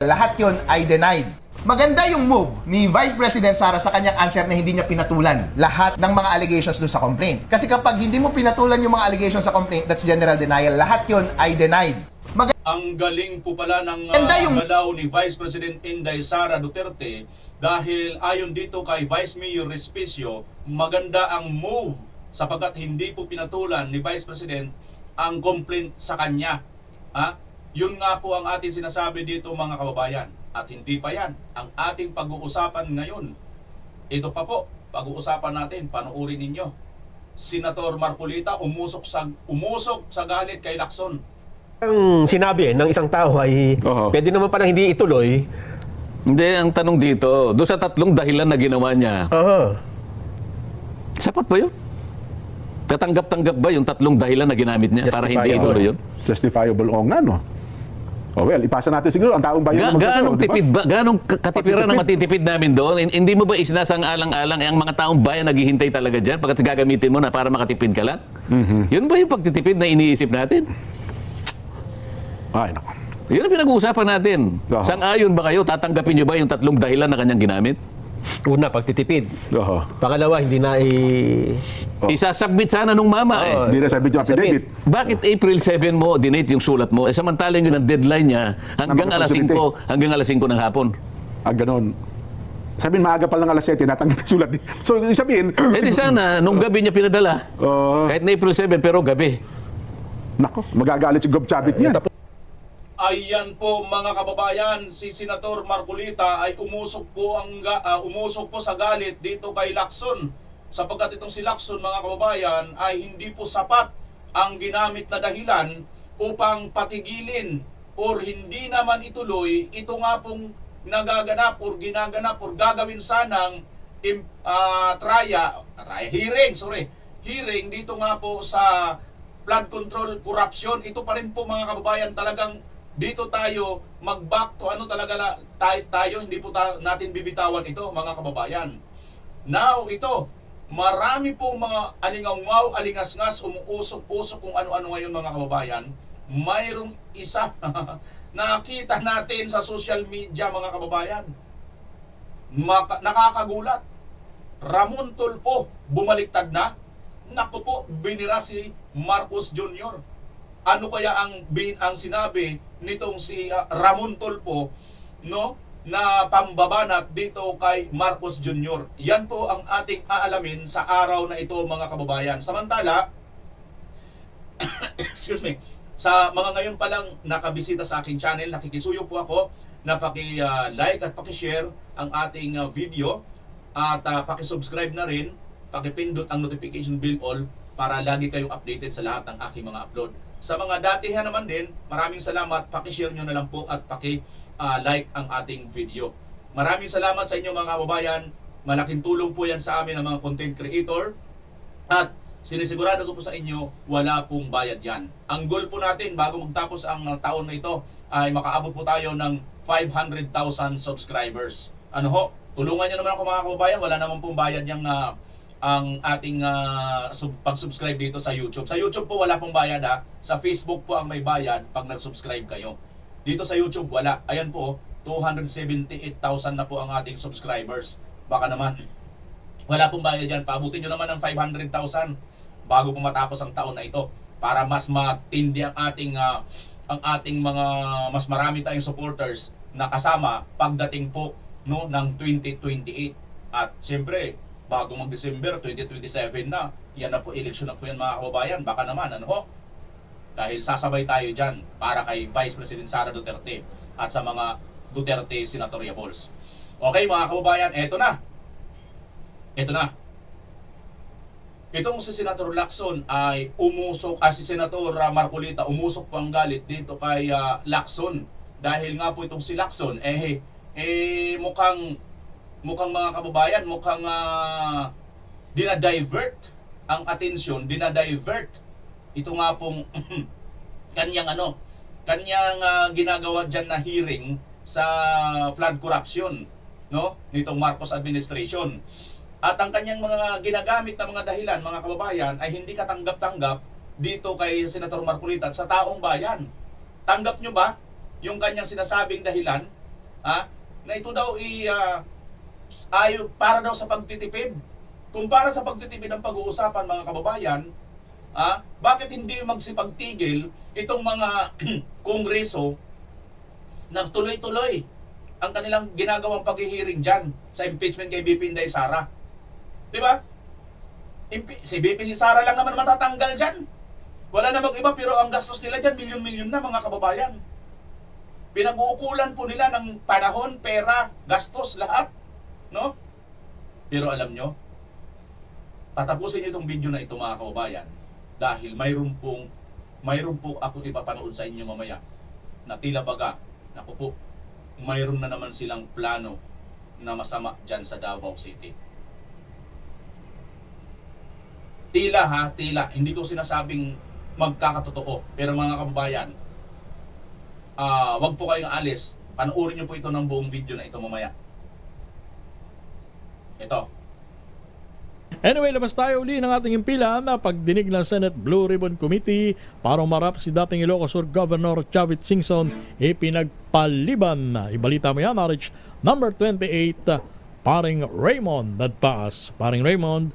Lahat yun ay denied. Maganda yung move ni Vice President Sara sa kanyang answer na hindi niya pinatulan lahat ng mga allegations doon sa complaint. Kasi kapag hindi mo pinatulan yung mga allegations sa complaint, that's general denial. Lahat yun ay denied. Ang galing po pala ng yung galaw ni Vice President Inday Sara Duterte dahil ayon dito kay Vice Mayor Respicio, maganda ang move sapagkat hindi po pinatulan ni Vice President ang complaint sa kanya. Yun nga po ang ating sinasabi dito mga kababayan. At hindi pa yan ang ating pag-uusapan ngayon. Ito pa po, pag-uusapan natin, panoorin ninyo. Senator Marcolita umusok sa galit kay Lacson. Ang sinabi ng isang tao ay pwede naman palang hindi ituloy. Hindi, ang tanong dito, doon sa tatlong dahilan na ginawa niya, sapat ba yun? Tatanggap-tanggap ba yung tatlong dahilan na ginamit niya para hindi ituloy yun? Justifiable o nga, no? Oh, well, ipasa natin siguro ang taong bayan. Gaanong tipid ba? Gaanong katipiran ang matitipid namin doon? Hindi mo ba isinasang-alang-alang ang mga taong bayan naghihintay talaga dyan pagkat gagamitin mo na para makatipid ka lang? Yun ba yung pagtitipid na iniisip natin? Ay, naku. Yun ang pinag-uusapan natin. Sang-ayon ba kayo? Tatanggapin nyo ba yung tatlong dahilan na kanyang ginamit? Una, pagtitipid. Pangalawa, hindi na Isasubmit sana nung mama Hindi na sabi yung affidavit. Bakit April 7 mo dinate yung sulat mo? Samantalang yun ang deadline niya hanggang alas 5 ng hapon. Ganon. Sabihin, maaga pa lang alas 7, natanggap yung sulat. So, sabihin... Di sana, nung gabi niya pinadala. Kahit na April 7, pero gabi. Nako, magagalit si Gob Chavit niya. Ayan po mga kababayan, si Senator Marcolita ay umusok po sa galit dito kay Lacson. Sapagkat itong si Lacson mga kababayan ay hindi po sapat ang ginamit na dahilan upang patigilin or hindi naman ituloy ito nga pong nagaganap or ginaganap or gagawin sanang hearing dito nga po sa flood control corruption. Ito pa rin po mga kababayan, talagang dito tayo mag-back to tayo hindi po natin bibitawan ito mga kababayan. Now ito, marami pong mga alingaw-ngaw, alingas-ngas, umuusok-usok kung ano-ano ngayon mga kababayan. Mayroong isa nakita natin sa social media mga kababayan. Nakakagulat. Ramon Tulfo bumaliktad na. Naku po, binira si Marcos Jr. Ano kaya ang sinabi nitong si Ramon Tulfo, no, na pambabanat dito kay Marcos Jr. Yan po ang ating aalamin sa araw na ito mga kababayan. Samantala, excuse me, sa mga ngayon pa lang nakabisita sa aking channel, nakikisuyo po ako na paki-like at paki-share ang ating video at paki-subscribe na rin, paki-pindot ang notification bell all para lagi kayong updated sa lahat ng aking mga upload. Sa mga datihan naman din, maraming salamat. Paki-share nyo na lang po at paki-like ang ating video. Maraming salamat sa inyo mga kababayan. Malaking tulong po yan sa amin ng mga content creator. At sinisigurado ko po sa inyo, wala pong bayad yan. Ang goal po natin bago magtapos ang taon na ito ay makaabot po tayo ng 500,000 subscribers. Ano ho? Tulungan nyo naman ako mga kababayan. Wala naman pong bayad yung ang ating pag-subscribe dito sa YouTube. Sa YouTube po wala pong bayad Sa Facebook po ang may bayad pag nag-subscribe kayo. Dito sa YouTube wala. Ayan po, 278,000 na po ang ating subscribers. Baka naman wala pong bayad yan. Paabutin nyo naman ng 500,000 bago po matapos ang taon na ito para mas matindi ang ating mga mas marami tayong supporters na kasama pagdating po ng 2028. At siyempre bago mag-December 2027 na, yan na po, election na po yan mga kababayan. Baka naman, dahil sasabay tayo dyan para kay Vice President Sara Duterte at sa mga Duterte senatoriables. Okay mga kababayan, eto na. Itong si Senator Lacson ay umusok, si Senator Marcolita umusok po ang galit dito kay Lacson. Dahil nga po itong si Lacson, mukhang mga kababayan, mukhang dinadivert ang atensyon, dinadivert ito nga pong kanyang ginagawa dyan na hearing sa flood corruption, no, nitong Marcos administration. At ang kanyang mga ginagamit na mga dahilan, mga kababayan, ay hindi katanggap-tanggap dito kay Senator Marcolita at sa taong bayan. Tanggap nyo ba yung kanyang sinasabing dahilan na ito daw para daw sa pagtitipid. Kung para sa pagtitipid ang pag-uusapan, mga kababayan, bakit hindi magsipagtigil itong mga kongreso na tuloy-tuloy ang kanilang ginagawang paghihiring dyan sa impeachment kay BP Inday Sara? Di ba? Si BP Sara lang naman matatanggal dyan. Wala na mag-iba, pero ang gastos nila dyan, milyon-milyon na, mga kababayan. Pinag-uukulan po nila ng panahon, pera, gastos, lahat. No? Pero alam nyo, patapusin nyo itong video na ito, mga kababayan, dahil mayroon po ako ipapanood sa inyo mamaya na tila baga, naku po, mayroon na naman silang plano na masama dyan sa Davao City. Tila, hindi ko sinasabing magkakatotoo, pero mga kababayan, wag po kayong alis, panoorin nyo po ito ng buong video na ito mamaya. Ito. Anyway, labas tayo uli ng ating impila na pagdinig ng Senate Blue Ribbon Committee para umarap si dating Ilocos Sur Governor Chavit Singson ipinagpaliban. Ibalita mo yan, RH number 28, Paring Raymond Nadpaas. Paring Raymond.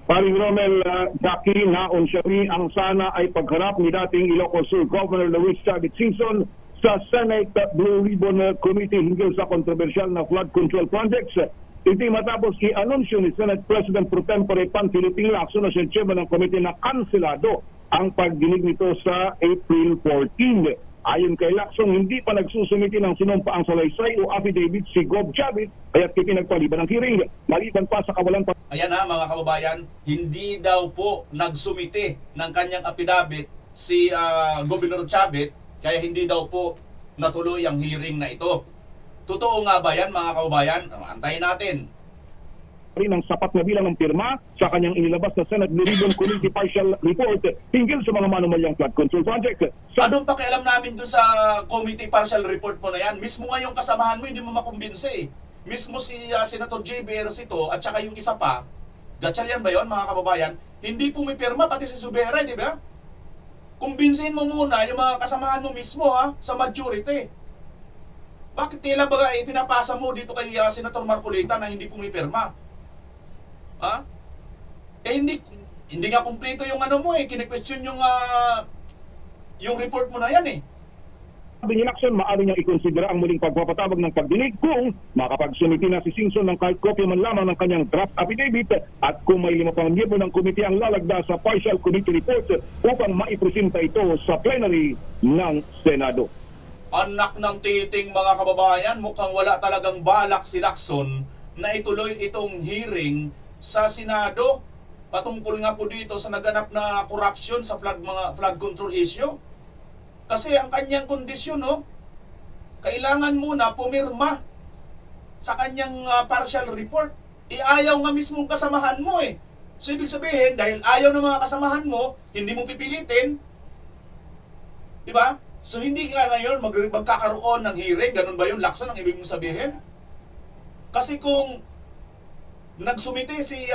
Paring Romel, Jackie, naon siya rin ang sana ay pagharap ni dating Ilocos Sur Governor Luis Chavit Singson sa Senate Blue Ribbon Committee hinggil sa kontrobersyal na flood control projects. Ito matapos i-anunsyo ni Senate President Pro Tempore Panfilipping Lacson na siya chairman ng komite na kanselado ang pagdinig nito sa April 14. Ayon kay Lacson, hindi pa nagsusumiti ng sinumpaang salaysay o affidavit si Gov. Chavit kaya't pinagpaliban ng hearing. Maliban pa sa kawalan pa. Ayan na, mga kababayan, hindi daw po nagsumite ng kanyang affidavit si Governor Chavit, kaya hindi daw po natuloy ang hearing na ito. Totoo nga ba yan, mga kababayan? Antayin natin. Rin ang sapat na bilang ng pirma sa kanyang inilabas na Senate Blue Ribbon Committee Partial Report hinggil sa mga manumalyang flood control project. Anong pakialam namin dun sa committee partial report mo na yan? Mismo nga yung kasamahan mo, hindi mo makumbinse. Mismo si Senator J.B. Ercito at saka yung isa pa, Gatchalian ba yun, mga kababayan? Hindi pumipirma, pati si Subera, di ba? Kumbinsin mo muna yung mga kasamahan mo mismo sa majority. Bakit tila ba pinapasa mo dito kay Senator Marcolita na hindi pumipirma? Hindi nga kumpleto yung ano mo kini-question yung report mo na yan Sabi ni Lacson, maaari niyang ikonsidera ang muling pagpapatawag ng pagdinig kung makapagsumiti na si Singson ng kahit kopya man lamang ng kanyang draft affidavit at kung may 5 pang miyembro ng komite ang lalagda sa partial committee report upang maipresenta ito sa plenary ng Senado. Anak ng titing, mga kababayan, mukhang wala talagang balak si Lacson na ituloy itong hearing sa Senado patungkol nga po dito sa naganap na corruption sa flood control issue. Kasi ang kanyang kondisyon, kailangan muna pumirma sa kanyang partial report. Ayaw nga mismong kasamahan mo So ibig sabihin, dahil ayaw ng mga kasamahan mo, hindi mo pipilitin, di ba? So hindi ka ngayon magkakaroon ng hearing, ganun ba yun, Lacson, ang ibig mong sabihin? Kasi kung nagsumite si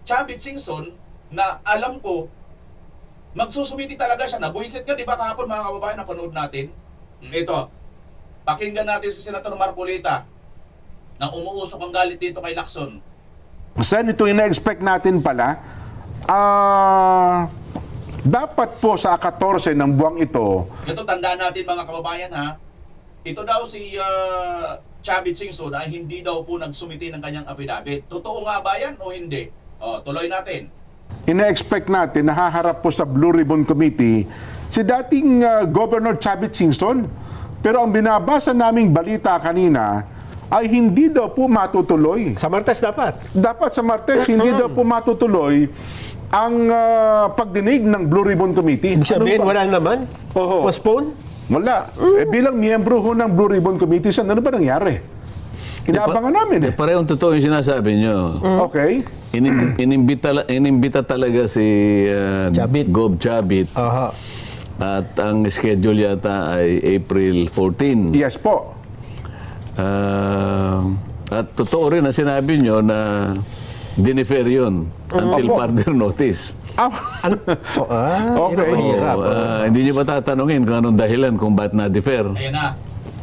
Chavit Singson, na alam ko, magsusumiti talaga siya. Nabuisit ka, di ba kahapon, mga kababayan, napanood natin? Ito, pakinggan natin si Senator Marcolita na umuusok ang galit dito kay Lacson. Sen, ito ina-expect natin pala. Dapat po sa 14 ng buwang ito. Ito, tandaan natin, mga kababayan, ito daw si Chavit Singson ay hindi daw po nagsumiti ng kanyang affidavit. Totoo nga ba yan o hindi? Tuloy natin. Ina-expect natin na haharap po sa Blue Ribbon Committee si dating Governor Chavit Singson. Pero ang binabasa naming balita kanina ay hindi daw po matutuloy. Sa Martes dapat. Dapat sa Martes, hindi daw po matutuloy ang pagdinig ng Blue Ribbon Committee. Ibig sabihin, wala naman? Oho. Postpone? Wala. Bilang miyembro ho ng Blue Ribbon Committee, ano ba nangyari? Inaabangan namin Parehong totoo yung sinasabi nyo. Okay. Inimbita talaga si Chavit. Gov. Chavit. Aha. At ang schedule yata ay April 14. Yes po. At totoo rin na sinabi nyo na dinifer yun until Opo. further notice. Ano? Yun ang mahirap. Hindi niyo ba tatanungin kung anong dahilan kung ba't na-defer? Ayan na.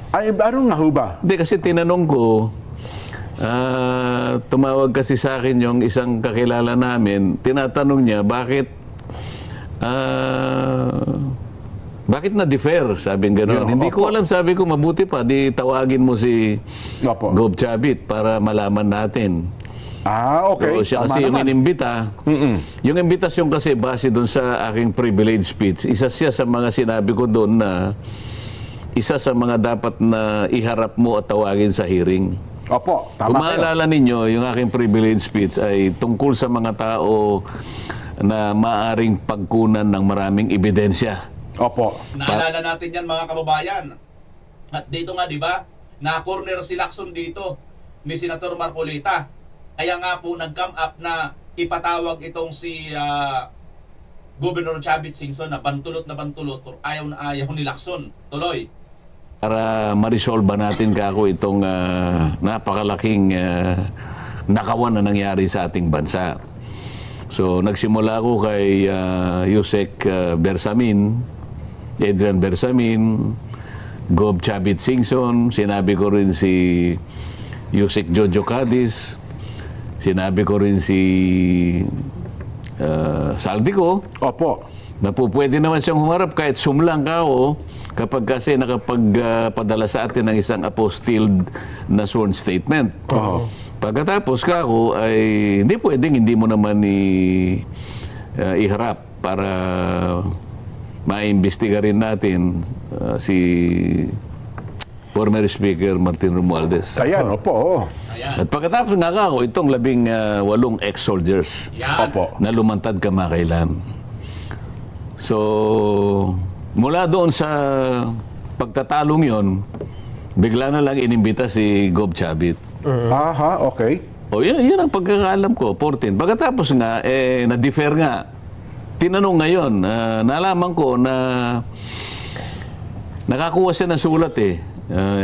Ay, ano nga ho ba? Hindi, kasi tinanong ko, tumawag kasi sa akin yung isang kakilala namin, tinatanong niya, bakit na-defer? Sabi gano'n. Yun, Hindi ko opo. alam, sabi ko, mabuti pa, di tawagin mo si Opo. Gob Chavit para malaman natin. Okay. So, siya Tama kasi yung naman. inimbita. Yung imbitasyon kasi base doon sa aking privilege speech, isa siya sa mga sinabi ko doon na isa sa mga dapat na iharap mo at tawagin sa hearing. Opo, Kung tama kayo. maalala ninyo, yung aking privilege speech ay tungkol sa mga tao na maaring pagkunan ng maraming ebidensya. Opo. Naalala natin yan mga kababayan. At dito nga, di ba, na-corner si Lacson dito ni Senator Marcolita. Kaya nga po nag-come up na ipatawag itong si Governor Chavit Singson na bantulot, ayaw na ayaw ni Lacson. Tuloy. Para ma-resolve natin kako itong napakalaking nakawan na nangyari sa ating bansa. So nagsimula ako kay Yusek Bersamin, Adrian Bersamin, Gob Chavit Singson, sinabi ko rin si Yusek Jojo Cadiz, sinabi ko rin si Saldico, Opo. na po pwede naman siyang humarap kahit sumlang ka o kapag kasi nakapagpadala sa atin ng isang apostilled na sworn statement. Pagkatapos ka ako ay hindi pwedeng hindi mo naman iharap para maimbestiga rin natin si former Speaker Martin Romualdez. Ayan, opo. Oo. Ayan. At pagkatapos nga ako, itong 18 ex-soldiers Yan. Opo. na lumantad kamakailan. So, mula doon sa pagtatalong yon, bigla na lang inimbita si Gob Chavit. Aha, okay. O yun ang pagkakaalam ko, 14. Pagkatapos nga, na-defer nga. Tinanong ngayon, nalaman ko na nakakuha siya ng sulat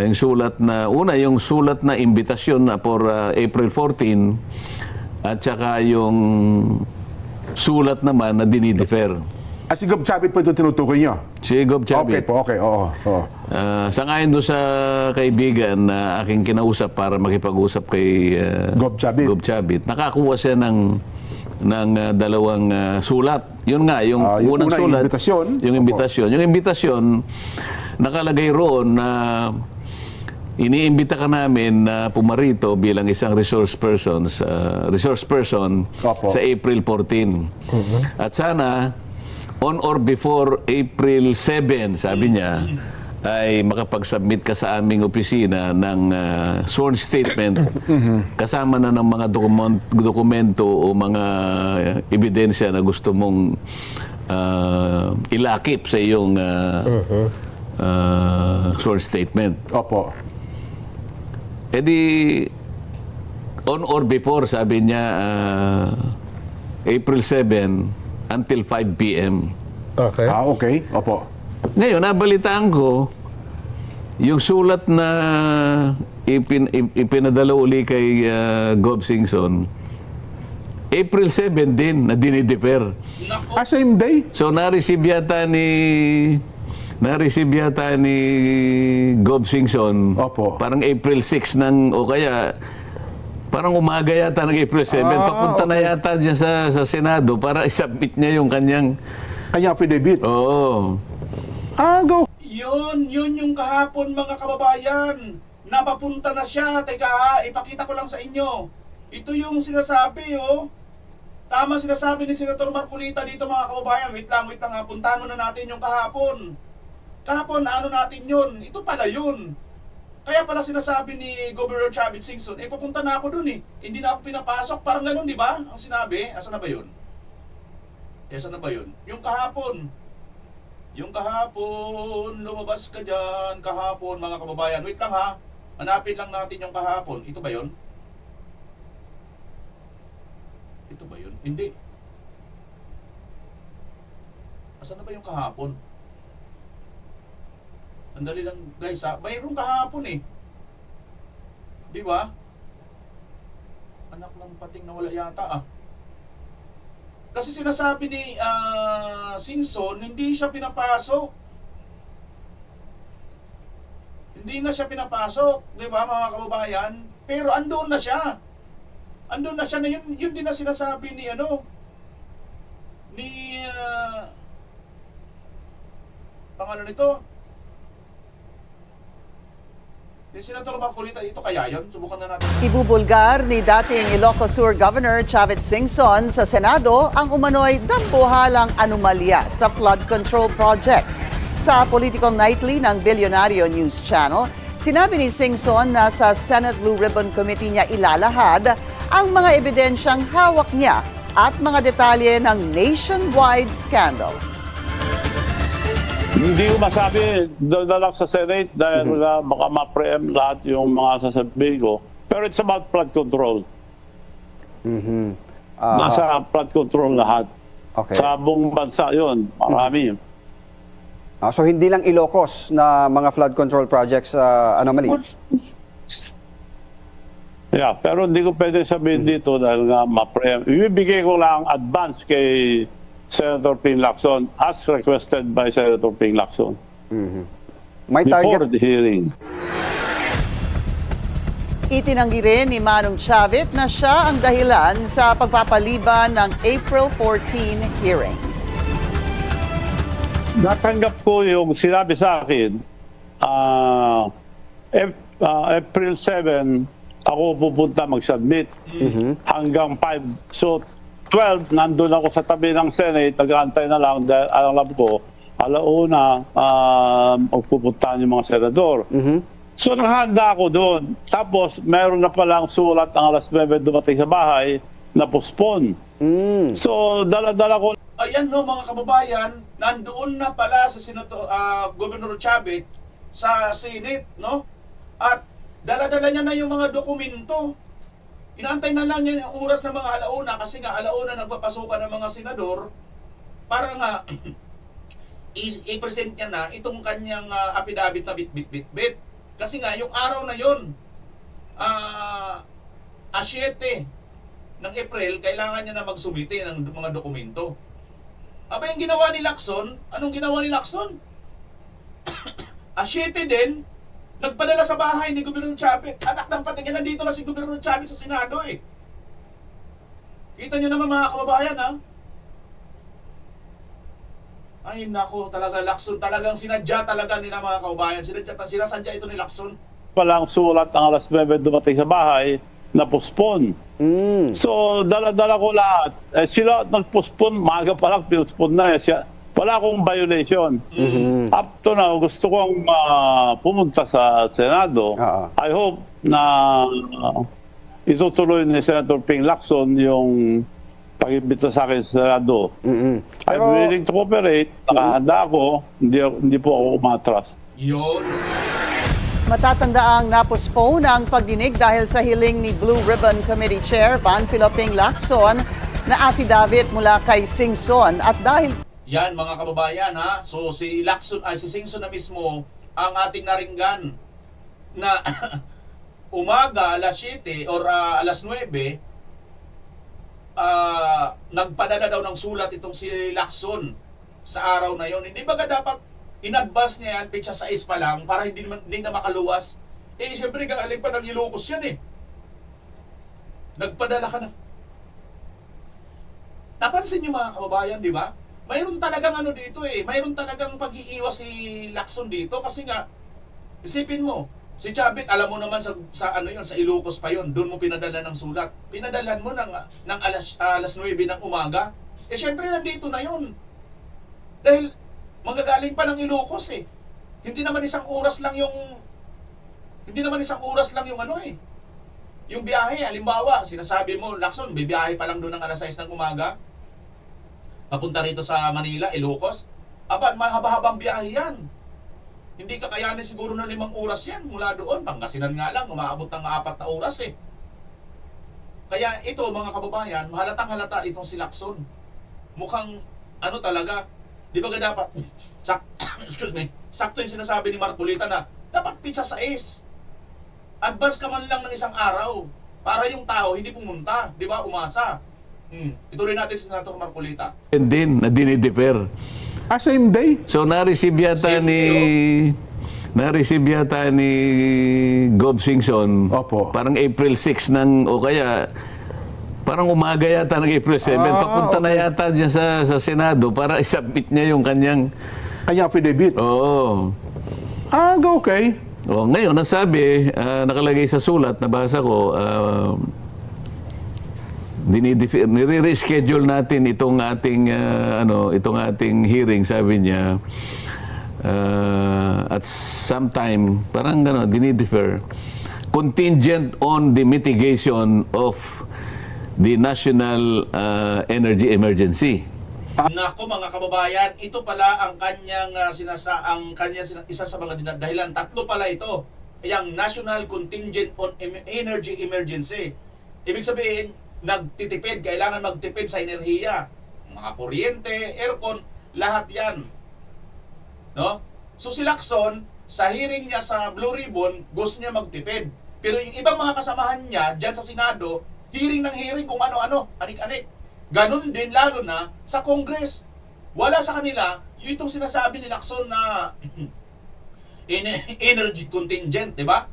yung sulat na, yung sulat na imbitasyon na for April 14 at saka yung sulat naman na dinidefer. Si Gob Chavit po ito tinutukoy nyo? Si Gob Okay Chavit. po, okay. Oo. Sangayon doon sa kaibigan na aking kinausap para makipag-usap kay Gob Chavit. Gob Chavit, nakakuha siya ng dalawang sulat. Yun nga, yung Yung unang una, sulat. imbitasyon. Yung imbitasyon. Yung imbitasyon, nakalagay roon na iniimbita ka namin na pumarito bilang isang resource person Opo. sa April 14. At sana, on or before April 7, sabi niya, ay makapag-submit ka sa aming opisina ng sworn statement kasama na ng mga dokumento o mga ebidensya na gusto mong ilakip sa iyong sworn statement. Opo. E di, on or before, sabi niya, April 7 until 5 p.m. Okay. Okay. Opo. Ngayon, nabalitaan ko, yung sulat na ipinadala uli kay Gob Singson, April 7 din, na dinidefer. Nako. Same day? So, na-receive yata ni Gob Singson, Opo. parang April 6 o kaya, parang umaga yata ng April 7, papunta na yata niya sa Senado para i-submit niya yung kanyang, Kanya affidavit. oo. Go. Yun yung kahapon mga kababayan. Napapunta na siya. Teka ipakita ko lang sa inyo. Ito yung sinasabi, oh. Tama sinasabi ni Senator Marcolita dito mga kababayan. Wait lang ha. Puntahan muna natin yung kahapon. Kahapon, ano natin yun? Ito pala yun. Kaya pala sinasabi ni Governor Chavit Singson, papunta na ako dun Hindi na ako pinapasok. Parang ganun, di ba? Ang sinabi. Asan na ba yun? Asan na ba yun? Yung kahapon. Yung kahapon, lumabas ka dyan, kahapon mga kababayan. Wait lang ha, hanapin lang natin yung kahapon. Ito ba yun? Ito ba yun? Hindi. Asan na ba yung kahapon? Sandali lang guys ha, mayroong kahapon Di ba? Anak ng pating nawala yata Kasi sinasabi ni Singson, hindi siya pinapasok. Hindi na siya pinapasok, di ba mga kababayan? Pero andun na siya. Andun na siya na yun din na sinasabi ni pangalan nito? Ni Senator Marcolita, ito kaya yun? Subukan na natin. Ibubulgar ni dating Ilocos Sur Governor Chavit Singson sa Senado ang umano'y dambuhalang anomalya sa flood control projects. Sa Political Nightly ng Bilyonaryo News Channel, sinabi ni Singson na sa Senate Blue Ribbon Committee niya ilalahad ang mga ebidensyang hawak niya at mga detalye ng nationwide scandal. Hindi ko masabi dadalak sa Senate dahil baka ma-preempt lahat yung mga sasabihin ko. Pero it's about flood control. Nasa flood control lahat. Okay. Sa buong bansa yun, marami. So hindi lang Ilocos na mga flood control projects anomaly. Yeah, pero hindi ko pwede sabihin dito dahil nga ma-preempt. Ibibigay ko lang advance kay Senator Ping Lacson as requested by Senator Ping Lacson May before target the hearing. Itinanggi rin ni Manong Chavit na siya ang dahilan sa pagpapaliban ng April 14 hearing. Natanggap ko yung sinabi sa akin, April 7, ako pupunta mag-submit hanggang 5. So, 12, nandun ako sa tabi ng Senate, nag-aantay na lang dahil alam ko, alauna, magpupuntahan yung mga senador. So, nakahanda ako doon. Tapos, meron na palang sulat ang alas 9 dumating sa bahay na postpone. So, dala-dala ko. Ayan no mga kababayan, nandoon na pala sa Governor Chavit sa Senate, no? At dala-dala niya na yung mga dokumento. Inaantay na lang niya yung oras ng mga alauna kasi nga alauna nagpapasukan ng mga senador para nga i-present niya na itong kanyang affidavit na bit. Kasi nga yung araw na yun, 7 ng April, kailangan niya na magsumite ng mga dokumento. Aba yung ginawa ni Lacson, anong ginawa ni Lacson? 7 din, nagpadala sa bahay ni Gobernador Chavit. Anak ng patingin, nandito na si Gobernador Chavit sa Senado eh. Kita nyo naman mga kababayan ha. Ay nako, talaga Lacson, talagang sinadya talaga nila mga kababayan. Sinasadya ito ni Lacson. Palang sulat ang alas 9 dumating sa bahay na postpone. So, dala-dala ko lahat. Sila nag-postpone, maaga pa lang, postpone na. Wala akong violation. Up to now, gusto kong pumunta sa Senado. I hope na itutuloy ni Senator Ping Lacson yung pag-imbita sa akin sa Senado. I'm willing to cooperate. Nakahanda ako. Hindi po ako umatras. Yun. Matatandaang napospone ang pagdinig dahil sa hiling ni Blue Ribbon Committee Chair Panfilo Ping Lacson na affidavit mula kay Singson at dahil Yan mga kababayan ha. So si Lacson, si Singson na mismo ang ating naringgan na umaga alas 7 or alas 9 nagpadala daw ng sulat itong si Lacson sa araw na yon. Hindi ba dapat in-advance niya yan, pitsa 6 pa lang para hindi na makaluwas? Eh syempre galing pa ng Ilocos yan eh. Nagpadala ka na. Napansin niyo mga kababayan, di ba? Mayroon talagang dito eh. Mayroon talagang pag-iiwas si Lacson dito kasi nga isipin mo, si Chavit alam mo naman sa sa Ilocos pa yon, doon mo pinadala ng sulat. Pinadalan mo ng alas 9 ng umaga. Eh syempre nandito na yon. Dahil manggagaling pa ng Ilocos eh. Hindi naman isang oras lang yung yung biyahe. Halimbawa, sinasabi mo, Lacson, bibiyahe pa lang doon ng alas 6 ng umaga. Papunta rito sa Manila, Ilocos. Aba, mahaba-habang biyahe yan. Hindi kakayanin siguro ng 5 oras yan mula doon. Pangasinan nga lang, umaabot ng 4 na oras eh. Kaya ito mga kababayan, halatang halata itong si Lacson. Mukhang talaga, di ba dapat, sakto yung sinasabi ni Marcolita na dapat pitsa 6. Advance ka man lang ng isang araw para yung tao hindi pumunta, di ba, umasa. Ituloy natin si Senator Marcolita. And din, na dinidefer. Same day? So na-receive yata Same ni Gov. Singson. Opo. Parang April 6 ng o kaya parang umaga yata ng April 7. Papunta na yata diyan sa Senado para i-submit niya yung kanyang Affidavit. Oo. Okay. O ngayon nasabi, nakalagay sa sulat, nabasa ko, nire-reschedule natin itong ating itong ating hearing, sabi niya, at sometime parang dinidefer contingent on the mitigation of the national energy emergency. Nako mga kababayan, ito pala ang kanyang isa sa mga dahilan. Tatlo pala ito. Yung National Contingent on Energy Emergency. Ibig sabihin, kailangan magtipid sa enerhiya. Mga kuryente, aircon, lahat yan. No? So si Lacson, sa hearing niya sa Blue Ribbon, gusto niya magtipid. Pero yung ibang mga kasamahan niya dyan sa Senado, hearing ng hearing kung ano-ano, anik-anik. Ganon din lalo na sa Congress. Wala sa kanila, yung itong sinasabi ni Lacson na energy contingent, di ba?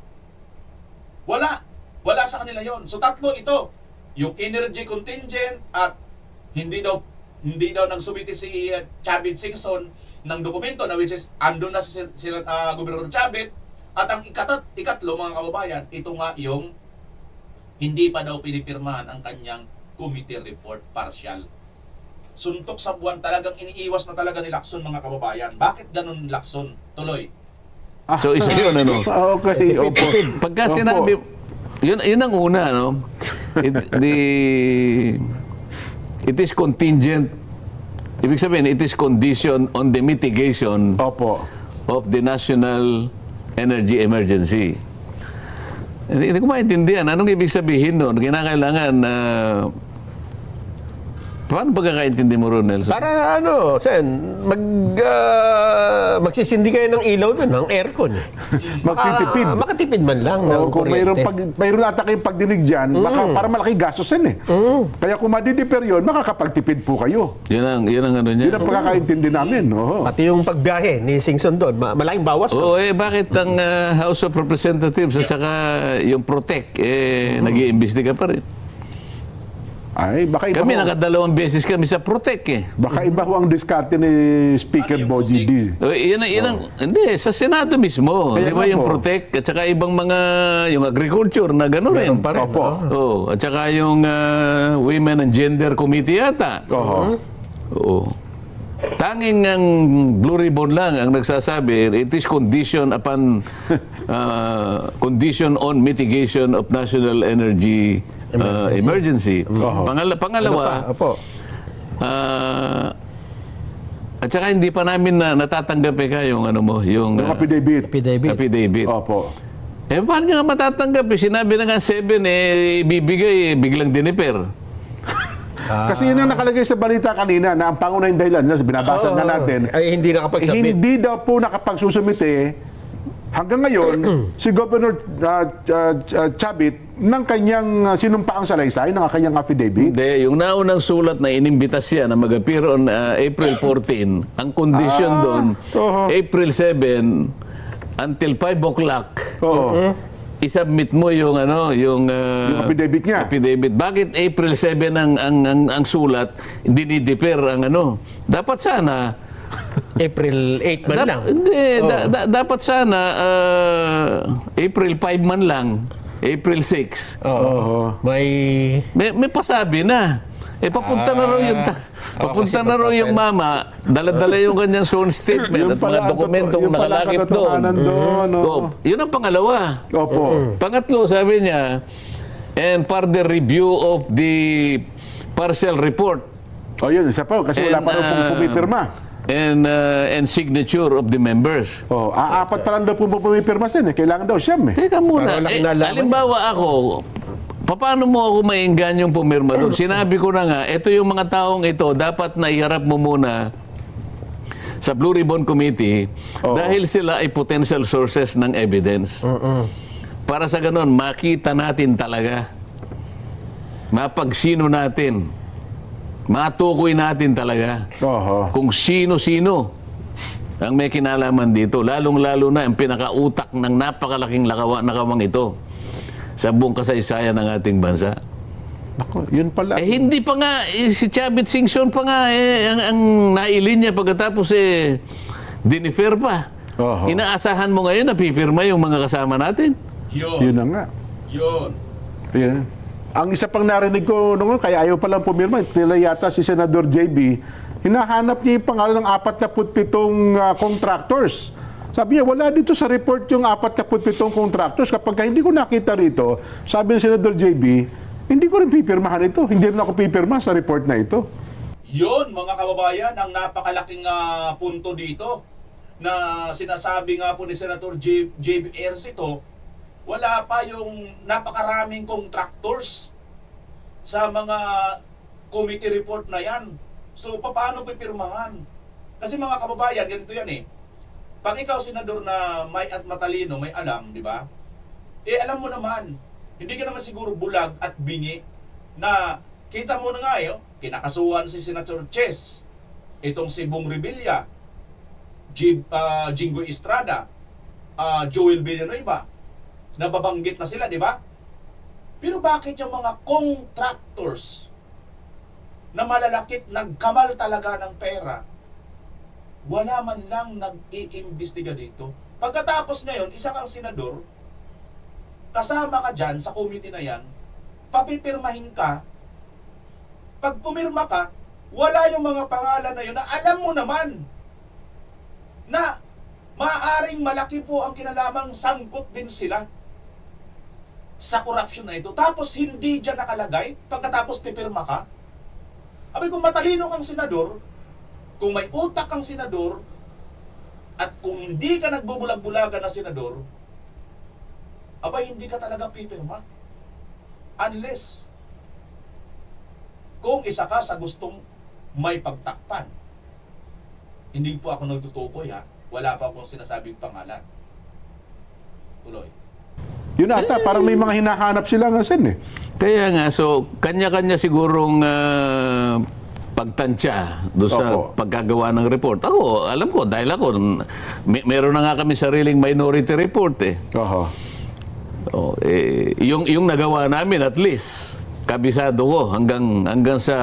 Wala sa kanila yon. So tatlo ito, yung energy contingent at hindi daw nagsubiti si Chavit Singson ng dokumento na which is andun na si Gobernador Chavit, at ang ikatlo mga kababayan, ito nga yung hindi pa daw pinipirmahan ang kanyang committee report partial. Suntok sa buwan, talagang iniiwas na talaga ni Lacson mga kababayan. Bakit ganun Lacson? Tuloy. So isa yun, Okay, opo. Pagka sinabi, yun ang una, it is contingent. Ibig sabihin, it is condition on the mitigation Opo. of the national energy emergency. Hindi ko maintindihan. Anong ibig sabihin nun? Kinakailangan paano pagkakaintindi mo ron, Nelson? Para Sen, magsisindi kayo ng ilaw doon, ng aircon. Magtitipid. Makatipid man lang ng Kung kuryente. mayroon ata kayong pagdinig dyan, para malaki gastusin Kaya kung madidefer yun, makakapagtipid po kayo. Yun ang ano niya. Yun ang pagkakaintindi namin. Pati yung pagbiyahe ni Singson doon, malaking bawas. Oo, bakit ang House of Representatives at saka yung Protect, nag-iimbestiga pa rin? Ay, baka iba Kami ho, nakadalawang beses kami sa Protect baka iba ho ang diskarte ni Speaker Ano yung Boji D. Hindi, sa Senado mismo. Kaya Di ba nga yung po. Protect at saka ibang mga, yung agriculture na gano'n rin. Meron pa rin, Opo. Oo, at saka yung Women and Gender Committee yata. Oho. Oo. Tanging ang Blue Ribbon lang ang nagsasabi, it is condition upon condition on mitigation of national energy emergency. Pangalawa, Opo. at saka hindi pa namin natatanggap yung yung Yung affidavit. affidavit. Opo. Paano nga matatanggap? Sinabi na nga 7, ibibigay, biglang diniper. Kasi yun ang nakalagay sa balita kanina na ang pangunahing dahilan, binabasa na natin, Ay, hindi nakapag-submit. hindi daw po nakapagsusumite hanggang ngayon si Governor Chavit ng kanyang sinumpaang salaysay, ng kanyang affidavit. Hindi, yung naunang sulat na inimbitas siya na mag-appear on April 14, ang condition doon, oho. April 7 until 5 o'clock, Oo. isubmit mo yung yung affidavit niya. affidavit. Bakit April 7 ang sulat, dinidefer ang Dapat sana April 8 man lang. dapat sana April 5 man lang, April 6. Oo. May pasabi na. Papunta na raw yung yung mama, dala-dala yung kanyang sworn statement at mga dokumentong nakalakip doon. Yun ang pangalawa. Opo. Pangatlo, sabi niya, and further review of the partial report O yun, isa pa, kasi wala pa rin pong pumipirma. and signature of the members. Apat pa lang daw po pumipirma sin Kailangan daw siyam Teka muna, Parang laki nalaman. halimbawa ako, paano mo ako mainggan yung pumirma doon? Sinabi ko na nga, ito yung mga taong ito, dapat na iharap mo muna sa Blue Ribbon Committee dahil sila ay potential sources ng evidence. Para sa ganun, makita natin talaga, mapagsino natin matukoy natin talaga Oho. kung sino-sino ang may kinalaman dito, lalong-lalo na ang pinakautak ng napakalaking nakawang ito sa buong kasaysayan ng ating bansa. Ako, yun pala. Hindi pa nga, si Chavit Singson pa nga, ang nailin niya pagkatapos dinifer pa. Oho. Inaasahan mo ngayon na pipirma yung mga kasama natin? Yun na nga. Yun. Ayan. Ang isa pang narinig ko noon, kaya ayaw palang pumirma, tila yata si Senador JB, hinahanap niya yung pangalan ng 47 contractors. Sabi niya, wala dito sa report yung 47 contractors. Kapag hindi ko nakita rito, sabi ni Senador JB, hindi ko rin pipirmahan ito. Hindi rin ako pipirma sa report na ito. Yun, mga kababayan, ang napakalaking punto dito na sinasabi nga po ni Senator JB Ercito, wala pa yung napakaraming contractors sa mga committee report na yan. So, paano pipirmahan? Kasi mga kababayan, ganito yan eh. Pag ikaw, senador na may at matalino, may alam, di ba? Alam mo naman, hindi ka naman siguro bulag at bingi na kita mo na nga kinakasuhan si Senator Chess, itong si Bong Revilla, Jingo Estrada, Joel Villanueva, nababanggit na sila, di ba? Pero bakit yung mga contractors na malalakit, nagkamal talaga ng pera, wala man lang nag-iimbestiga dito? Pagkatapos ngayon, isa kang senador, kasama ka dyan sa committee na yan, papipirmahin ka, pag pumirma ka, wala yung mga pangalan na yun na alam mo naman na maaaring malaki po ang kinalamang sangkot din sila sa corruption na ito. Tapos hindi dyan nakalagay, pagkatapos pipirma ka. Abay, kung matalino kang senador, kung may utak kang senador, at kung hindi ka nagbubulag-bulagan na senador, abay, hindi ka talaga pipirma. Unless, kung isa ka sa gustong may pagtakpan. Hindi po ako nagtutukoy ha. Wala pa akong sinasabing pangalan. Tuloy. Yun ata, parang may mga hinahanap sila nga sen eh. Kaya nga, so, kanya-kanya sigurong pagtansya doon sa Opo. pagkagawa ng report. Ako, alam ko, dahil ako, meron na nga kami sariling minority report eh. Oho. Yung nagawa namin, at least, kabisado ko hanggang sa...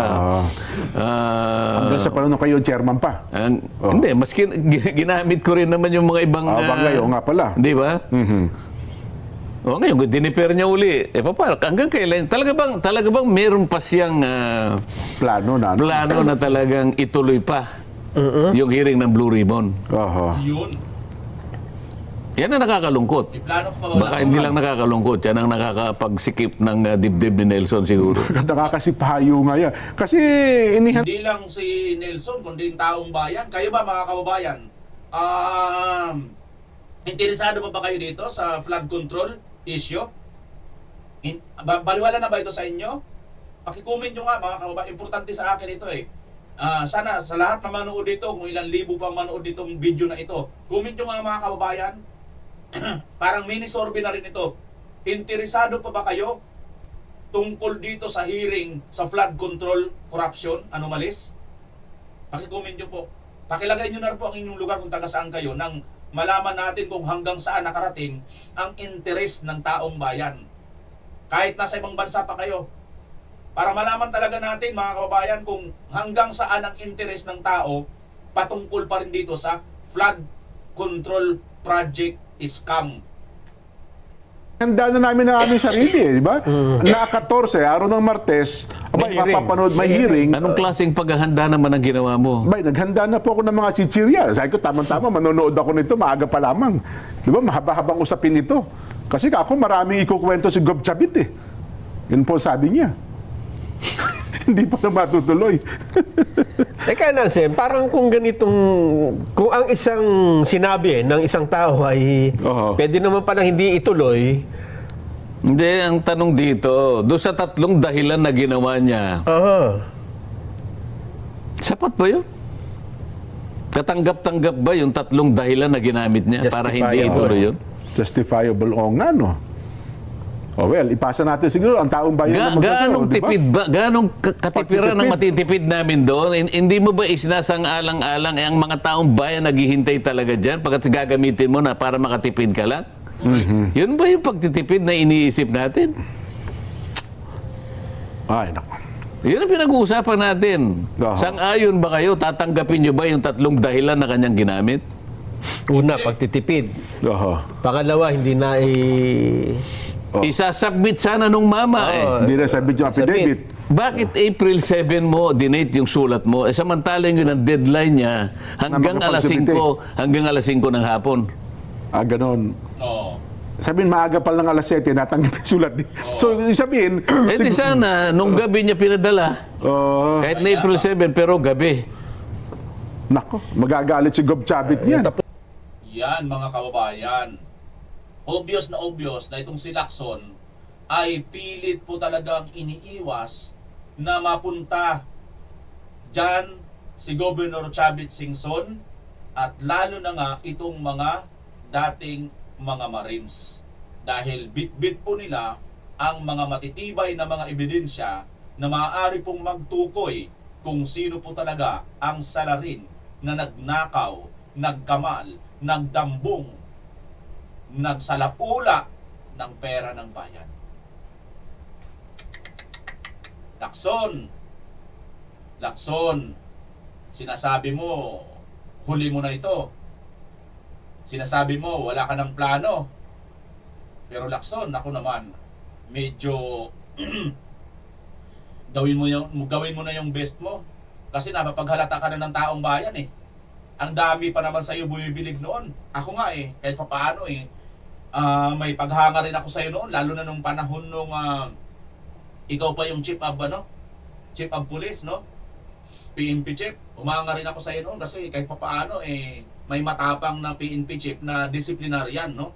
Hanggang sa panahon kayo, chairman pa. Hindi, maski ginamit ko rin naman yung mga ibang... Bagay, o nga pala. Di ba? O ngayon, diniper niya uli. Hanggang kailan? Talaga bang meron pa siyang Plano na talagang ituloy pa yung hearing ng Blue Ribbon? Oho. Yun. Yan ang nakakalungkot. May plano ka pa wala? Baka hindi lang nakakalungkot. Yan ang nakakapagsikip ng dibdib ni Nelson siguro. Nakakasipayo nga yan. Kasi Hindi lang si Nelson, kundi yung taong bayan. Kayo ba mga kababayan? Interesado pa ba kayo dito sa flood control issue? Baliwala na ba ito sa inyo? Paki-comment nyo nga mga kababayan. Importante sa akin ito eh. Sana sa lahat na manood dito, kung ilang libo pang manood ditong video na ito, comment nyo nga mga kababayan. Parang mini survey na rin ito. Interesado pa ba kayo tungkol dito sa hearing sa flood control corruption anomalies? Paki-comment nyo po. Pakilagay nyo na rin po ang inyong lugar kung taga saan kayo nang malaman natin kung hanggang saan nakarating ang interes ng taong bayan. Kahit nasa ibang bansa pa kayo. Para malaman talaga natin mga kababayan kung hanggang saan ang interes ng tao patungkol pa rin dito sa flood control project scam. handa na namin ang aming sarili, di ba? Na 14, araw ng Martes, abay, mapapanood, may hearing. Anong klaseng paghahanda naman ang ginawa mo? Abay, naghanda na po ako ng mga chichirya. Sabi ko, tama-tama, manonood ako nito, maaga pa lamang. Di ba, mahaba-habang usapin ito. Kasi ako, maraming ikukwento si Gob Chavit eh. Yun po sabi niya. Hindi pa na matutuloy. Teka Nansen, parang kung ganitong, kung ang isang sinabi ng isang tao ay pwede naman palang hindi ituloy. Hindi, ang tanong dito, doon sa 3 dahilan na ginawa niya, sapat ba yun? Katanggap-tanggap ba yung 3 dahilan na ginamit niya para hindi ituloy yun? Justifiable o nga, no? Oh, well, ipasa natin siguro ang taong bayan na magkasama, Gaanong di ba? tipid ba? Gaanong katipiran ang matitipid namin doon? Hindi mo ba isinasang-alang-alang ang mga taong bayan naghihintay talaga dyan pagkat gagamitin mo na para makatipid ka lang? Yun ba yung pagtitipid na iniisip natin? Ay, naku. Yun ang pinag-uusapan natin. Aha. Sang-ayon ba kayo? Tatanggapin nyo ba yung 3 dahilan na kanyang ginamit? Una, pagtitipid. Oho. Pangalawa, hindi na Isasubmit sana nung mama Hindi na sabi yung affidavit. Bakit April 7 mo dinate yung sulat mo? Samantalang yun ang deadline niya hanggang Na alas makapag-submit 5, hanggang alas 5 ng hapon. Ganon. Oo. Sabihin, maaga pa lang alas 7, natanggap yung sulat. So, yung sabihin, Eh di sana, nung gabi niya pinadala. Kahit na April 7, pero gabi. nako, magagalit si Gob Chavit niyan. Yan mga kababayan. Obvious na itong si Lacson ay pilit po talagang iniiwas na mapunta dyan si Governor Chavit Singson at lalo na nga itong mga dating mga Marines. Dahil bit-bit po nila ang mga matitibay na mga ebidensya na maaari pong magtukoy kung sino po talaga ang salarin na nagnakaw, nagkamal, nagdambong, nagsalapula ng pera ng bayan. Lacson, sinasabi mo, huli mo na ito. Sinasabi mo, wala ka ng plano. Pero Lacson, ako naman, medyo gawin mo na yung best mo. Kasi napapaghalata ka na ng taong bayan eh. Ang dami pa naman sa'yo bumibilig noon. Ako nga eh, kahit papaano eh, may paghanga rin ako sa'yo noon, lalo na nung panahon nung ikaw pa yung chief of police, no? PNP chief, umanga rin ako sa'yo noon kasi kahit papaano eh, may matapang na PNP chief na disciplinarian, no?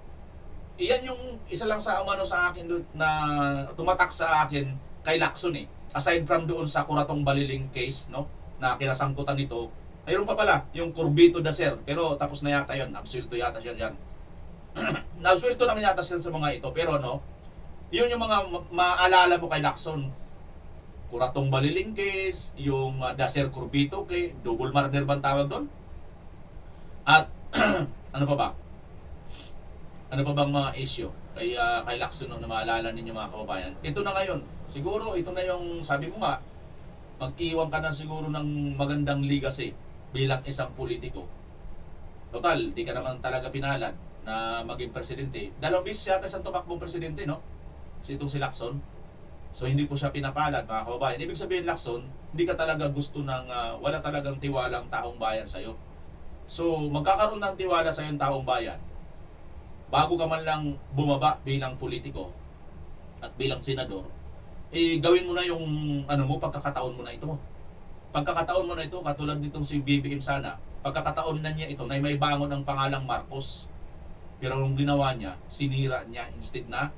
Iyan yung isa lang sa umano sa akin na tumatak sa akin kay Lacson eh. Aside from doon sa Kuratong Baliling case, no? Na kinasangkutan nito, mayroon pa pala yung Corbito Dacer, pero tapos na yata yun, absuelto yata siya dyan. Absuelto naman yata siya sa mga ito, pero no, yun yung mga maalala mo kay Lacson. Kuratong Baliling case, yung Dacer Corbito, kay double murder bang tawag doon? At ano pa ba? Ano pa bang mga issue kay Lacson na maalala ninyo mga kababayan? Ito na ngayon. Siguro ito na yung sabi mo nga, mag-iwan ka na siguro ng magandang legacy bilang isang politiko. Total, di ka naman talaga pinalad na maging presidente. 2 beses yata siyang tumakbong presidente, no? Itong si Lacson. So hindi po siya pinapalad mga kababayan. Ibig sabihin Lacson, hindi ka talaga gusto ng wala talagang tiwalang taong bayan sa'yo. So magkakaroon ng tiwala sa'yo yung taong bayan bago ka man lang bumaba bilang politiko at bilang senador, gawin mo na yung pagkakataon mo na ito. Pagkakataon mo na ito, katulad nitong si BBM sana, pagkakataon na niya ito na may bangon ang pangalang Marcos. Pero ang ginawa niya, sinira niya instead na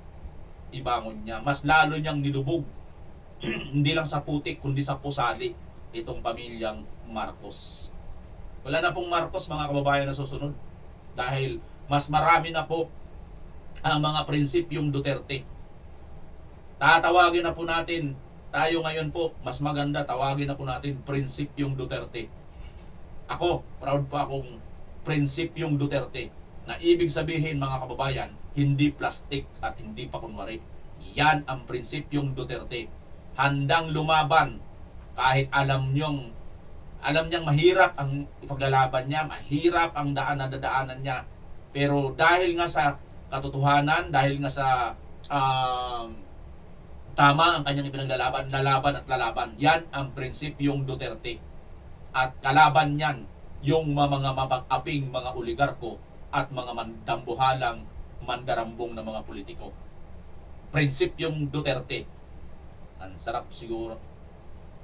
ibangon niya. Mas lalo niyang nilubog. Hindi lang sa putik, kundi sa pusali itong pamilyang Marcos. Wala na pong Marcos mga kababayan na susunod. Dahil mas marami na po ang mga prinsipyong Duterte. Tatawagin na po natin, tayo ngayon po, mas maganda, tawagin na po natin prinsipyong Duterte. Ako, proud po akong prinsipyong Duterte. Na ibig sabihin mga kababayan, hindi plastic at hindi pa kunwari. Yan ang prinsipyong Duterte. Handang lumaban kahit alam niyang mahirap ang ipaglalaban niya, mahirap ang dadaanan niya. Pero dahil nga sa katotohanan, dahil nga sa tama ang kanyang ipinaglalaban, lalaban. Yan ang prinsipyong Duterte. At kalaban niyan yung mga mapag-aping mga oligarko at mga mandambuhalang mandarambong na mga politiko. Prinsipyong Duterte. Ang sarap siguro.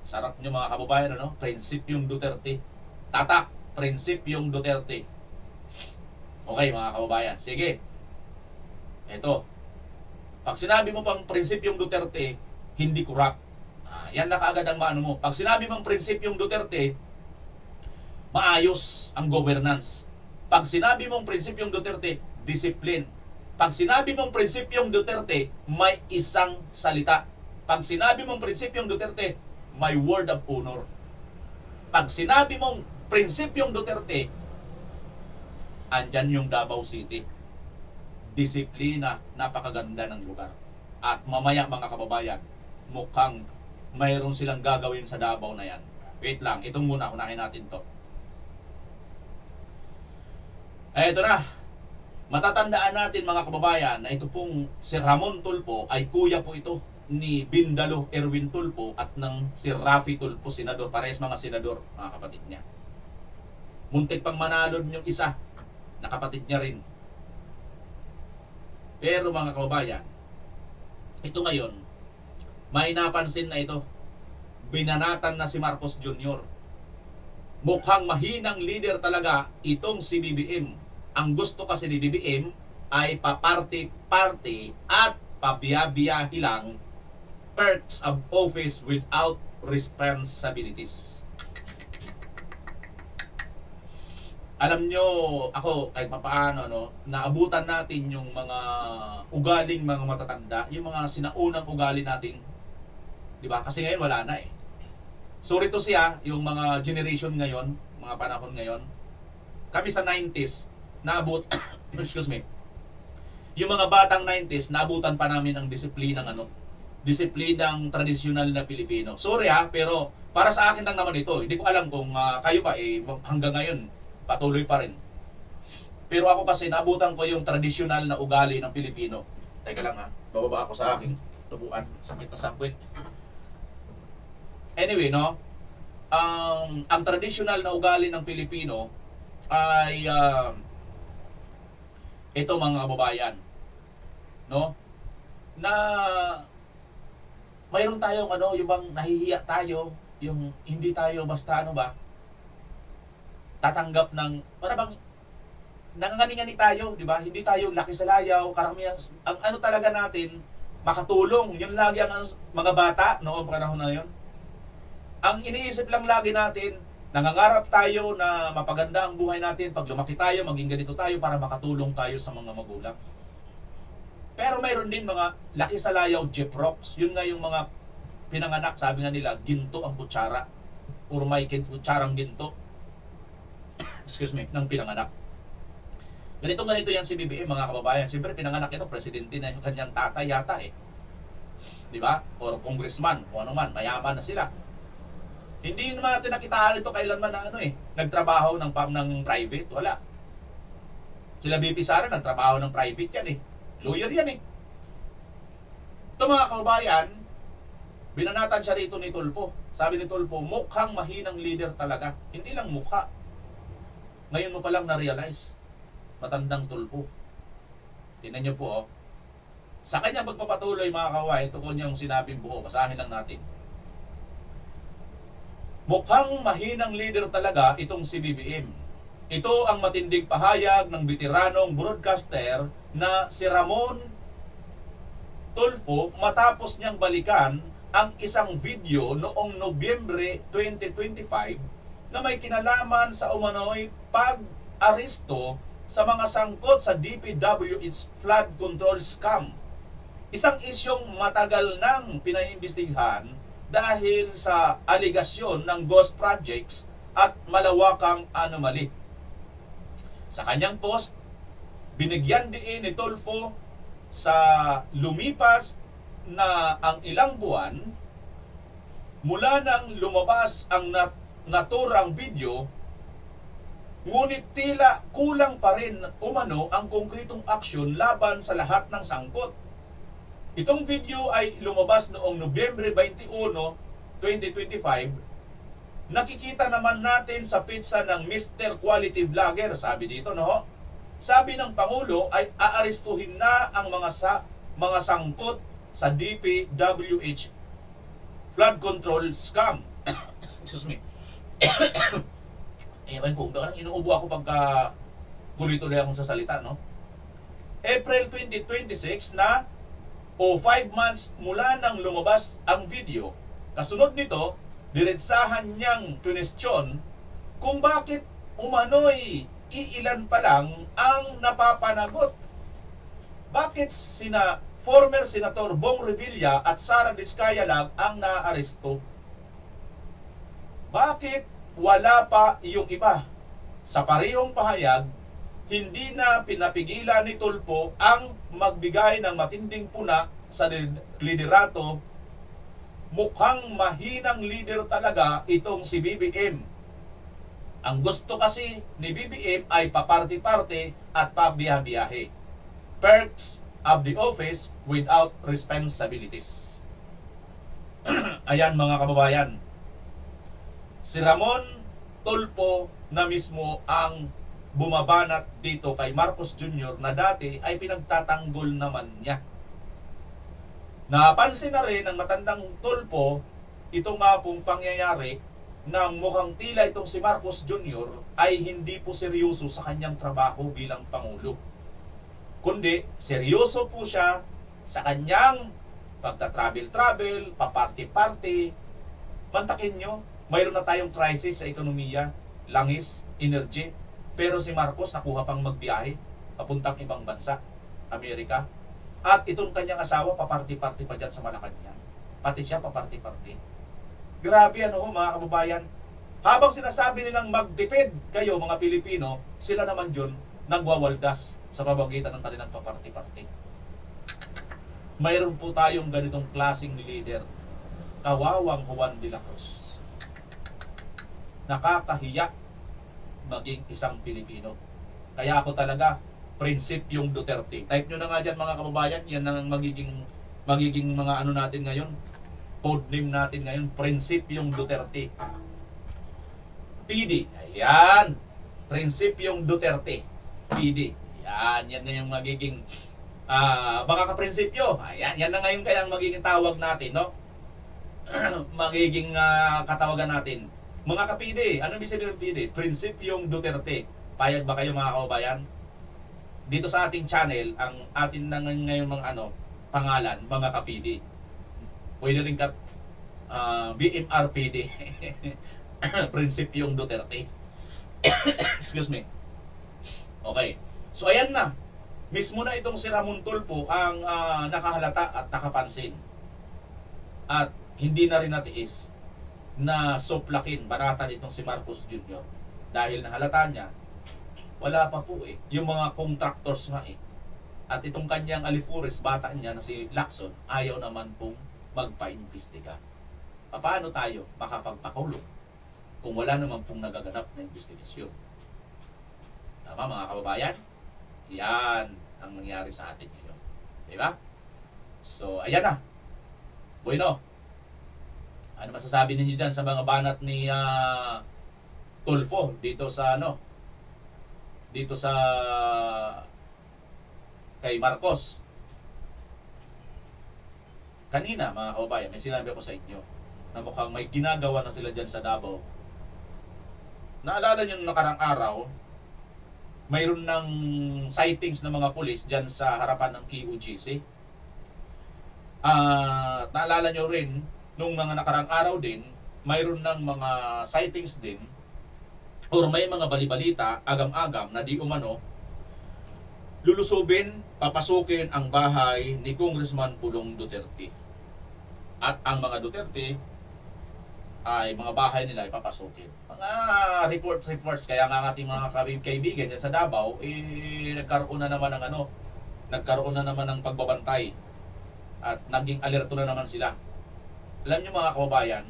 Sarap nyo mga kababayan, ano? Prinsipyong Duterte. Tatak, prinsipyong Duterte. Okay mga kababayan, sige. Ito. Pag sinabi mo pang prinsipyong Duterte, hindi corrupt. Yan na kaagad ang maano mo. Pag sinabi mong prinsipyong Duterte, maayos ang governance. Pag sinabi mong prinsipyong Duterte, discipline. Pag sinabi mong prinsipyong Duterte, may isang salita. Pag sinabi mong prinsipyong Duterte, may word of honor. Pag sinabi mong prinsipyong Duterte, andyan yung Davao City. Disiplina, napakaganda ng lugar. At mamaya mga kababayan, mukhang mayroon silang gagawin sa Davao na yan. Wait lang, itong muna, unahin natin to. Eto na, matatandaan natin mga kababayan na ito pong si Ramon Tulfo ay kuya po ito ni Bindalo Erwin Tulfo at ng si Rafi Tulfo, senador. Parehas mga senador, mga kapatid niya. Muntik pang manalod yung isa na kapatid niya rin. Pero mga kababayan, ito ngayon, may napansin na ito. Binanatan na si Marcos Jr. Mukhang mahinang leader talaga itong si BBM. Ang gusto kasi ni BBM ay paparty-party at pabiyabiyahi lang, perks of office without responsibilities. Alam nyo, ako kahit papaano, naabutan natin yung mga ugaling mga matatanda, yung mga sinaunang ugali natin. Diba? Kasi ngayon wala na eh. Sorry to siya, yung mga generation ngayon, mga panahon ngayon. Kami sa 90s, naabot, excuse me, yung mga batang 90s, naabutan pa namin ang disiplinang disiplinang tradisyonal na Pilipino. Sorry pero para sa akin lang naman ito. Hindi ko alam kung kayo ba hanggang ngayon patuloy pa rin. Pero ako kasi naabutan ko yung tradisyonal na ugali ng Pilipino. Teka lang bababa ako sa aking tubuan. Sakit na sakwit. Anyway, ang tradisyonal na ugali ng Pilipino ay ito mga kababayan, na mayroon tayong yung bang nahihiya tayo, yung hindi tayo basta tatanggap ng, para bang nangangani-ngani tayo, di ba? Hindi tayo laki sa layaw, karamihan, ang talaga natin, makatulong. Yun lagi ang mga bata noong panahon na yun. Ang iniisip lang lagi natin, nangangarap tayo na mapaganda ang buhay natin, pag lumaki tayo, maging ganito tayo para makatulong tayo sa mga magulang. Pero mayroon din mga laki sa layaw, jeprox. Yun nga yung mga pinanganak, sabi nga nila, ginto ang kutsara. Or may kutsarang ginto. Excuse me, ng pinanganak. Ganito yan si BBM, mga kababayan. Siyempre, pinanganak ito, presidente na yung kanyang tatay yata eh. Di ba? Or congressman, o ano man, mayaman na sila. Hindi naman natin nakitaan ito kailanman na nagtrabaho ng private. Wala. Sila BP Sara, nagtrabaho ng private yan eh. Lawyer yan eh. Ito mga kababayan, binanatan siya rito ni Tulfo. Sabi ni Tulfo, mukhang mahinang leader talaga. Hindi lang mukha. Ngayon mo palang na-realize. Matandang Tulfo. Tingnan niyo po Sa kanya magpapatuloy mga kawain, ito ko niyang sinabing buo. Basahin lang natin. Mukhang mahinang leader talaga itong si BBM. Ito ang matinding pahayag ng veteranong broadcaster na si Ramon Tulfo matapos niyang balikan ang isang video noong Nobyembre 2025 na may kinalaman sa umano'y pag-aresto sa mga sangkot sa DPWH flood control scam. Isang isyong matagal nang pinaimbestigahan dahil sa aligasyon ng ghost projects at malawakang anomaly. Sa kanyang post, binigyan din ni Tulfo sa lumipas na ang ilang buwan mula nang lumabas ang naturang video, ngunit tila kulang pa rin umano ang konkretong aksyon laban sa lahat ng sangkot. Itong video ay lumabas noong Nobyembre 21, 2025. Nakikita naman natin sa pizza ng Mr. Quality Vlogger. Sabi dito, sabi ng Pangulo ay aarestuhin na ang mga sangkot sa DPWH flood control scam. Excuse me. Ewan po, parang inuubo ako pagka tuloy-tuloy akong sa salita, April 2026 na 5 months mula nang lumabas ang video. Kasunod nito, diretsahan niyang kwestiyon kung bakit umano'y iilan pa lang ang napapanagot. bakit former Senator Bong Revilla at Sara Diskaya lang ang naaresto? Bakit wala pa yung iba? Sa parehong pahayag, hindi na pinapigilan ni Tulfo ang magbigay ng matinding puna sa liderato. Mukhang mahinang leader talaga itong si BBM. Ang gusto kasi ni BBM ay paparty-party at pabiyahe-biyahe. Perks of the office without responsibilities. Ayan mga kababayan. Si Ramon Tulfo na mismo ang bumabanat dito kay Marcos Jr. na dati ay pinagtatanggol naman niya. Napansin na rin ng matandang Tulfo itong nga pong pangyayari na mukhang tila itong si Marcos Jr. ay hindi po seryoso sa kanyang trabaho bilang Pangulo. Kundi seryoso po siya sa kanyang pagta-travel-travel, paparty-party. Mantakin nyo, mayroon na tayong crisis sa ekonomiya, langis, energy. Pero si Marcos nakuha pang magbiyahe papuntang ibang bansa, Amerika. At itong kanyang asawa, paparty-party pa dyan sa Malacanang. Pati siya, paparty-party. Grabe ano mga kababayan. Habang sinasabi nilang magtipid kayo mga Pilipino, sila naman yun nagwawaldas sa pamagitan ng kanilang paparty-party. Mayroon po tayong ganitong klaseng leader. Kawawang Juan de la Cruz. Nakakahiya maging isang Pilipino. Kaya ako talaga, prinsipyong Duterte. Type nyo na nga dyan mga kababayan, yan ang magiging mga ano natin ngayon. Code name natin ngayon, prinsipyong Duterte. PD. Ayan. Prinsipyong Duterte. PD. Ayan. Yan na yung magiging mga kaprinsipyo. Ayan. Yan na ngayon kaya ang magiging tawag natin, no? Magiging katawagan natin. Mga ka-PD. Ano ibig sabihin ng PD? Prinsipyong Duterte. Payag ba kayo mga kababayan? Dito sa ating channel, ang atin na ngayon mga pangalan, mga ka-PD. Pwede rin ka BMRPD. Prinsipyong Duterte. Excuse me. Okay. So ayan na. Mismo na itong si Ramon Tulfo ang nakahalata at nakapansin. At hindi na rin natiis na soplakin, banatan itong si Marcos Jr. Dahil nahalata niya, wala pa po yung mga contractors nga At itong kanyang alipures, bata niya na si Lacson, ayaw naman pong magpa-imbestiga. Paano tayo makapagpakulong kung wala naman pong nagaganap na investigasyon? Tama mga kababayan? Yan ang nangyari sa atin ngayon. Diba? So, ayan na. Bueno. Ano masasabi ninyo dyan sa mga banat ni Tulfo dito sa dito sa kay Marcos? Kanina mga kababayan, may sinabi ako sa inyo na mukhang may ginagawa na sila dyan sa Davao. Naalala nyo nung nakarang araw, mayroon ng sightings ng mga pulis dyan sa harapan ng QGC. Naalala nyo rin, nung mga nakarang araw din, mayroon ng mga sightings din, or may mga balibalita, agam-agam, na di umano, lulusubin, papasukin ang bahay ni Congressman Pulong Duterte. At ang mga Duterte ay mga bahay nila ay papasukin. Mga reports, kaya nga ating mga kaibigan dyan sa Davao, nagkaroon na naman ng pagbabantay at naging alerto na naman sila. Alam nyo mga kababayan,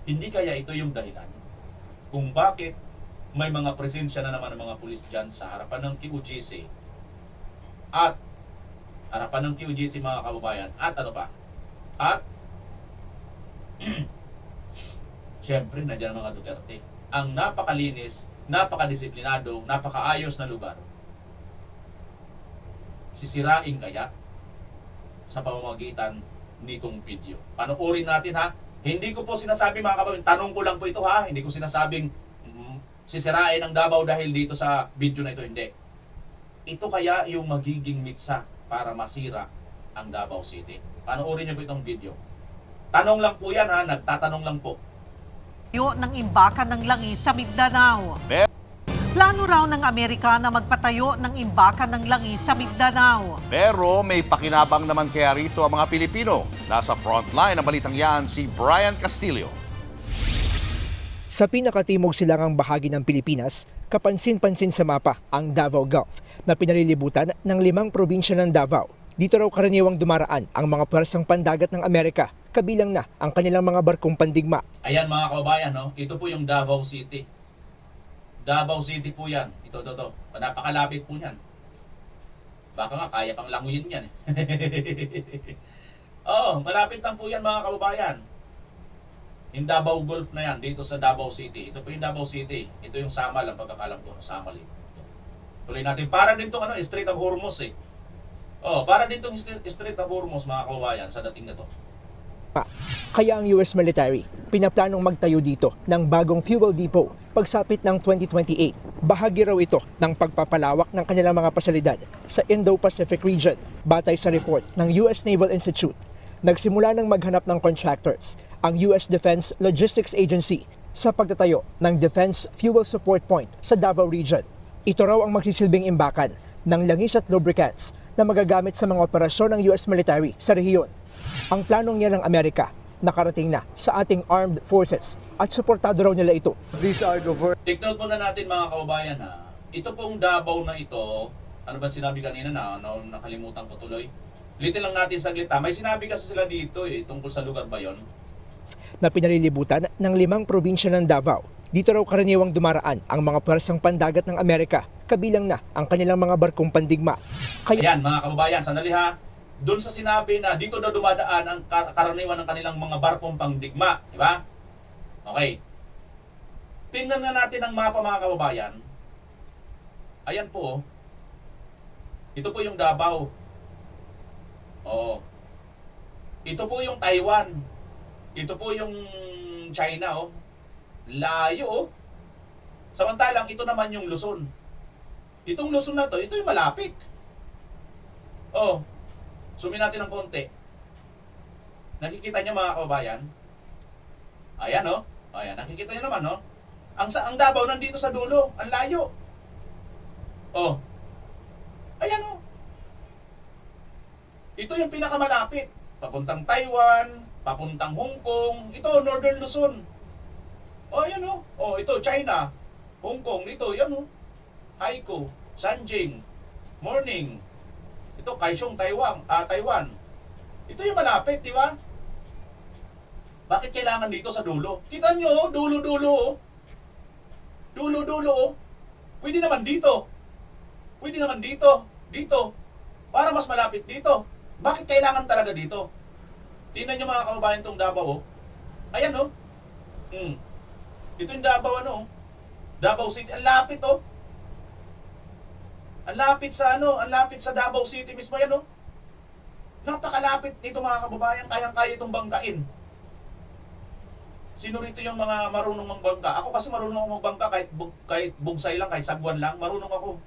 hindi kaya ito yung dahilan kung bakit may mga presensya na naman ng mga pulis dyan sa harapan ng QGC at harapan ng QGC mga kababayan at ano pa? At siyempre nandiyan ang mga Duterte. Ang napakalinis, napakadisiplinado, napakaayos na lugar. Sisirain kaya sa pamamagitan nitong video. Panoorin natin ha. Hindi ko po sinasabi mga kababayan, tanong ko lang po ito ha. Hindi ko sinasabing sisirain ang Davao dahil dito sa video na ito. Hindi. Ito kaya yung magiging mitsa para masira ang Davao City. Panoorin niyo po itong video. Tanong lang po yan ha. Nagtatanong lang po. Ng imbakan ng langis sa Mindanao. Plano raw ng Amerika na magpatayo ng imbakan ng langis sa Mindanao. Pero may pakinabang naman kaya rito ang mga Pilipino. Nasa frontline ng balitang yan si Brian Castillo. Sa pinakatimog silangang bahagi ng Pilipinas, kapansin-pansin sa mapa ang Davao Gulf na pinalilibutan ng 5 probinsya ng Davao. Dito raw karaniwang dumaraan ang mga pwersang pandagat ng Amerika, kabilang na ang kanilang mga barkong pandigma. Ayan mga kababayan, no? Ito po yung Davao City. Davao City po yan. Ito. Napakalapit po niyan. Baka nga kaya pang languyin yan. Oo, malapit lang po yan mga kababayan. Yung Davao Gulf na yan, dito sa Davao City. Ito po yung Davao City. Ito yung Samal, ang pagkakalam ko. Samal ito. Tuloy natin. Para din itong Strait of Hormuz eh. Oh, para din itong Strait of Hormuz mga kababayan sa dating na to. Kaya ang US military, pinaplanong magtayo dito ng bagong fuel depot pagsapit ng 2028. Bahagi raw ito ng pagpapalawak ng kanilang mga pasilidad sa Indo-Pacific region. Batay sa report ng US Naval Institute, nagsimula ng maghanap ng contractors ang US Defense Logistics Agency sa pagtatayo ng Defense Fuel Support Point sa Davao Region. Ito raw ang magsisilbing imbakan ng langis at lubricants na magagamit sa mga operasyon ng US military sa rehiyon. Ang planong niya ng Amerika nakarating na sa ating armed forces at suportado raw nila ito. Take note muna natin mga kababayan ha. Ito pong Davao na ito, ano ba sinabi kanina na nakalimutan ko tuloy? Litin lang natin saglit ha. May sinabi kasi sila dito tungkol sa lugar ba yon? Na pinalilibutan ng 5 probinsya ng Davao. Dito raw karaniwang dumaraan ang mga pwersang pandagat ng Amerika, kabilang na ang kanilang mga barkong pandigma. Ayan mga kababayan, sandali ha. Doon sa sinabi na dito daw dumadaan ang karaniwan ng kanilang mga barkong pangdigma, di ba? Okay. Tingnan nga natin ang mapa mga kababayan. Ayan po. Ito po yung Davao. Oo. Ito po yung Taiwan. Ito po yung China, oh. Layo, oh. Samantalang ito naman yung Luzon. Itong Luzon na to, ito yung malapit. Oh. Zoom natin ng konti. Nakikita nyo mga kababayan? Ayan, oh. Ayan, nakikita nyo naman, oh. Ang Davao nandito sa dulo. Ang layo. Oh. Ayan, oh. Ito yung pinakamalapit. Papuntang Taiwan, papuntang Hong Kong. Ito, Northern Luzon. Oh, ayan, oh. Oh, ito, China. Hong Kong. Ito, yan, oh. Haikou, Sanjing, Morning. Ito, Kaohsiung, Taiwan. Ito yung malapit, di ba? Bakit kailangan dito sa dulo? Kita nyo, dulo-dulo. Dulo-dulo. Pwede naman dito. Pwede naman dito. Dito. Para mas malapit dito. Bakit kailangan talaga dito? Tingnan nyo mga kababayan itong Davao. Ayan, oh. Ito yung Davao, ano. Davao City. Ang lapit, oh. Ang lapit sa ang lapit sa Davao City mismo yan, oh. Napakalapit nito mga kababayan, kayang-kaya itong bangkain. Sino rito yung mga marunong magbangka? Ako kasi marunong ako magbangka kahit bugsay lang, kahit sagwan lang, marunong ako.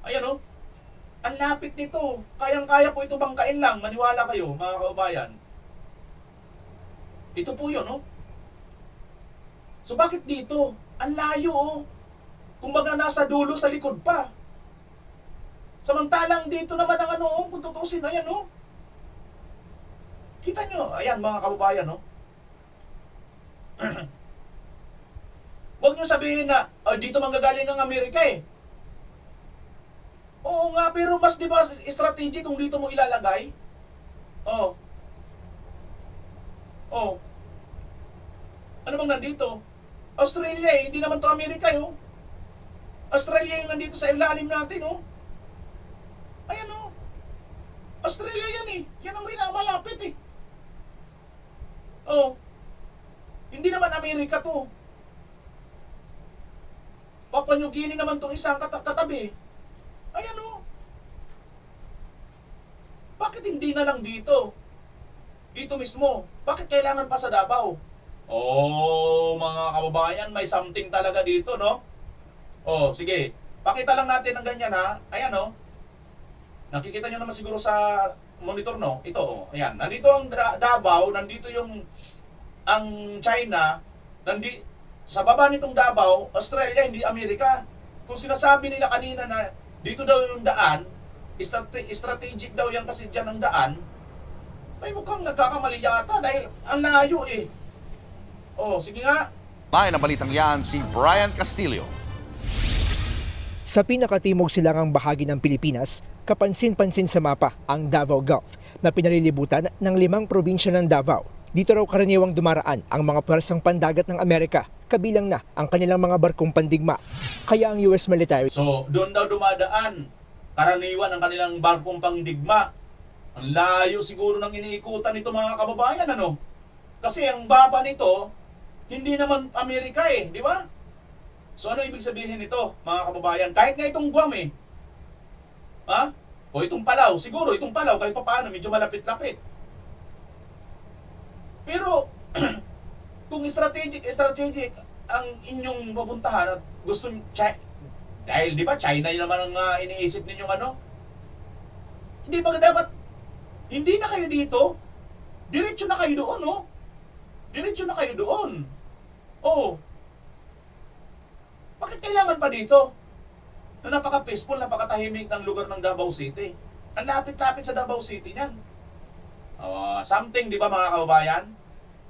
Ayan, oh. Ang lapit nito. Kayang-kaya po ito bangkain lang, maniwala kayo mga kababayan. Ito po yun, oh. So bakit dito? Ang layo, oh. Kumbaga nasa dulo sa likod pa. Samantalang dito naman ang kung tutusin, ayan, oh. Kita nyo, ayan mga kababayan, oh. Huwag nyo sabihin na, dito manggagaling ang Amerika eh. Oo nga, pero mas di ba strategy kung dito mo ilalagay? Oh. Oh. Ano bang nandito? Australia eh, hindi naman to Amerika eh, oh. Australia yung nandito sa ilalim natin, oh. Ayan, oh. Australia yan eh. Yan ang malapit eh. Oh. Hindi naman Amerika to. Papua New Guinea naman tong isang katabi. Ayan, oh. Bakit hindi na lang dito? Dito mismo. Bakit kailangan pa sa Davao? Oh, mga kababayan, may something talaga dito, no? Oh, sige. Pakita lang natin ng ganyan, ha? Ayan, oh. Nakikita nyo naman siguro sa monitor, no? Ito, oh. Ayan. Nandito ang Davao, nandito yung ang China, sa baba nitong Davao, Australia, hindi Amerika. kung sinasabi nila kanina na dito daw yung daan, strategic daw yan kasi dyan ang daan, may mukhang nagkakamali yata dahil ang layo eh. Oh, sige nga. Line ng balitang yan si Brian Castillo. Sa pinakatimog silangang bahagi ng Pilipinas, kapansin-pansin sa mapa ang Davao Gulf na pinalilibutan ng 5 probinsya ng Davao. Dito raw karaniwang dumaraan ang mga pwersang pandagat ng Amerika, kabilang na ang kanilang mga barkong pandigma. Kaya ang US military... So, doon daw dumadaan karaniwan ang kanilang barkong pangdigma. Ang layo siguro ng iniikutan nito mga kababayan, ano? Kasi ang baba nito, hindi naman Amerika eh, di ba? So ano ibig sabihin nito, mga kababayan? Kahit nga itong Guam eh. Ha? O itong Palau, siguro itong Palau kahit pa paano, medyo malapit-lapit. Pero, kung strategic ang inyong pupuntahan at gusto dahil di ba China yun naman ang iniisip ninyong ano? Hindi ba dapat hindi na kayo dito? Diretso na kayo doon, no? Diretso na kayo doon. Oo. Bakit kailangan pa dito? Na napaka-peaceful, napakatahimik ng lugar ng Davao City. Ang lapit-lapit sa Davao City niyan. Something, di ba mga kababayan?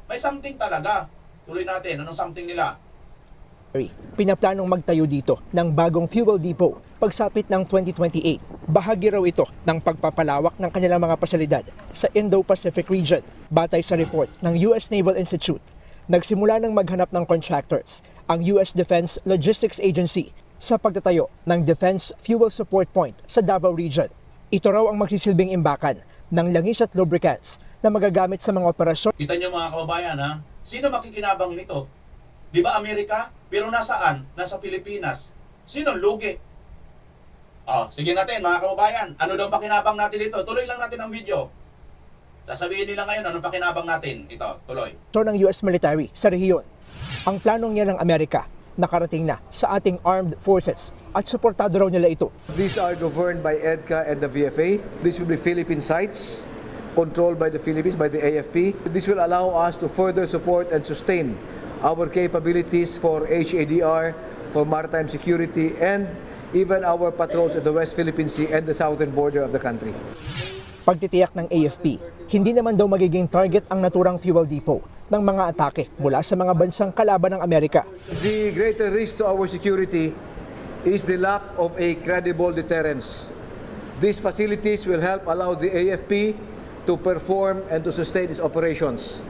May something talaga. Tuloy natin. Anong something nila? Pinaplanong magtayo dito ng bagong fuel depot pagsapit ng 2028. Bahagi raw ito ng pagpapalawak ng kanilang mga pasilidad sa Indo-Pacific region. Batay sa report ng US Naval Institute, nagsimula ng maghanap ng contractors ang US Defense Logistics Agency sa pagtatayo ng Defense Fuel Support Point sa Davao Region. Ito raw ang magsisilbing imbakan ng langis at lubricants na magagamit sa mga operasyon. Kita niyo mga kababayan, ha? Sino makikinabang nito? Di ba Amerika? Pero nasaan? Nasa Pilipinas. Sino lugi? Sige natin mga kababayan. Ano daw pakinabang natin dito? Tuloy lang natin ang video. Sasabihin nila ngayon anong pakinabang natin. Ito, tuloy. So ng US military sa rehiyon. Ang planong niya ng Amerika nakarating na sa ating armed forces at suportado raw nila ito. These are governed by EDCA and the VFA. These will be Philippine sites controlled by the Philippines, by the AFP. This will allow us to further support and sustain our capabilities for HADR, for maritime security, and even our patrols in the West Philippine Sea and the southern border of the country. Pagtitiyak ng AFP, hindi naman daw magiging target ang naturang fuel depot ng mga atake mula sa mga bansang kalaban ng Amerika. The greater risk to our security is the lack of a credible deterrence. These facilities will help allow the AFP to perform and to sustain its operations.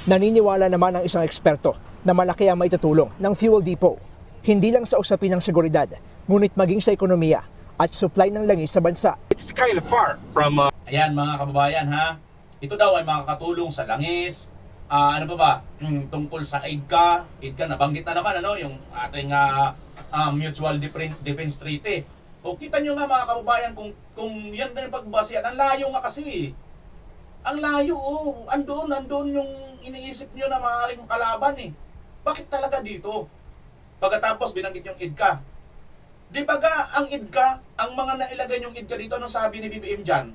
Naniniwala naman ang isang eksperto na malaki ang maitutulong ng fuel depot. Hindi lang sa usapin ng seguridad, ngunit maging sa ekonomiya at supply ng langis sa bansa. It's kind of far from... Ayan mga kababayan, ha? Ito daw ay makakatulong sa langis. Ano pa ba? Tungkol sa EDCA. EDCA, nabanggit na naman, ano? Yung ating Mutual Defense Treaty. O kita nyo nga mga kababayan, kung yan na yung pagbasihan, ang layo nga kasi. Ang layo, andun yung iniisip nyo na maaaring kalaban eh. Bakit talaga dito? Pagkatapos binanggit yung EDCA. Di ba ang EDCA, ang mga nailagay yung EDCA dito, anong sabi ni BBM dyan?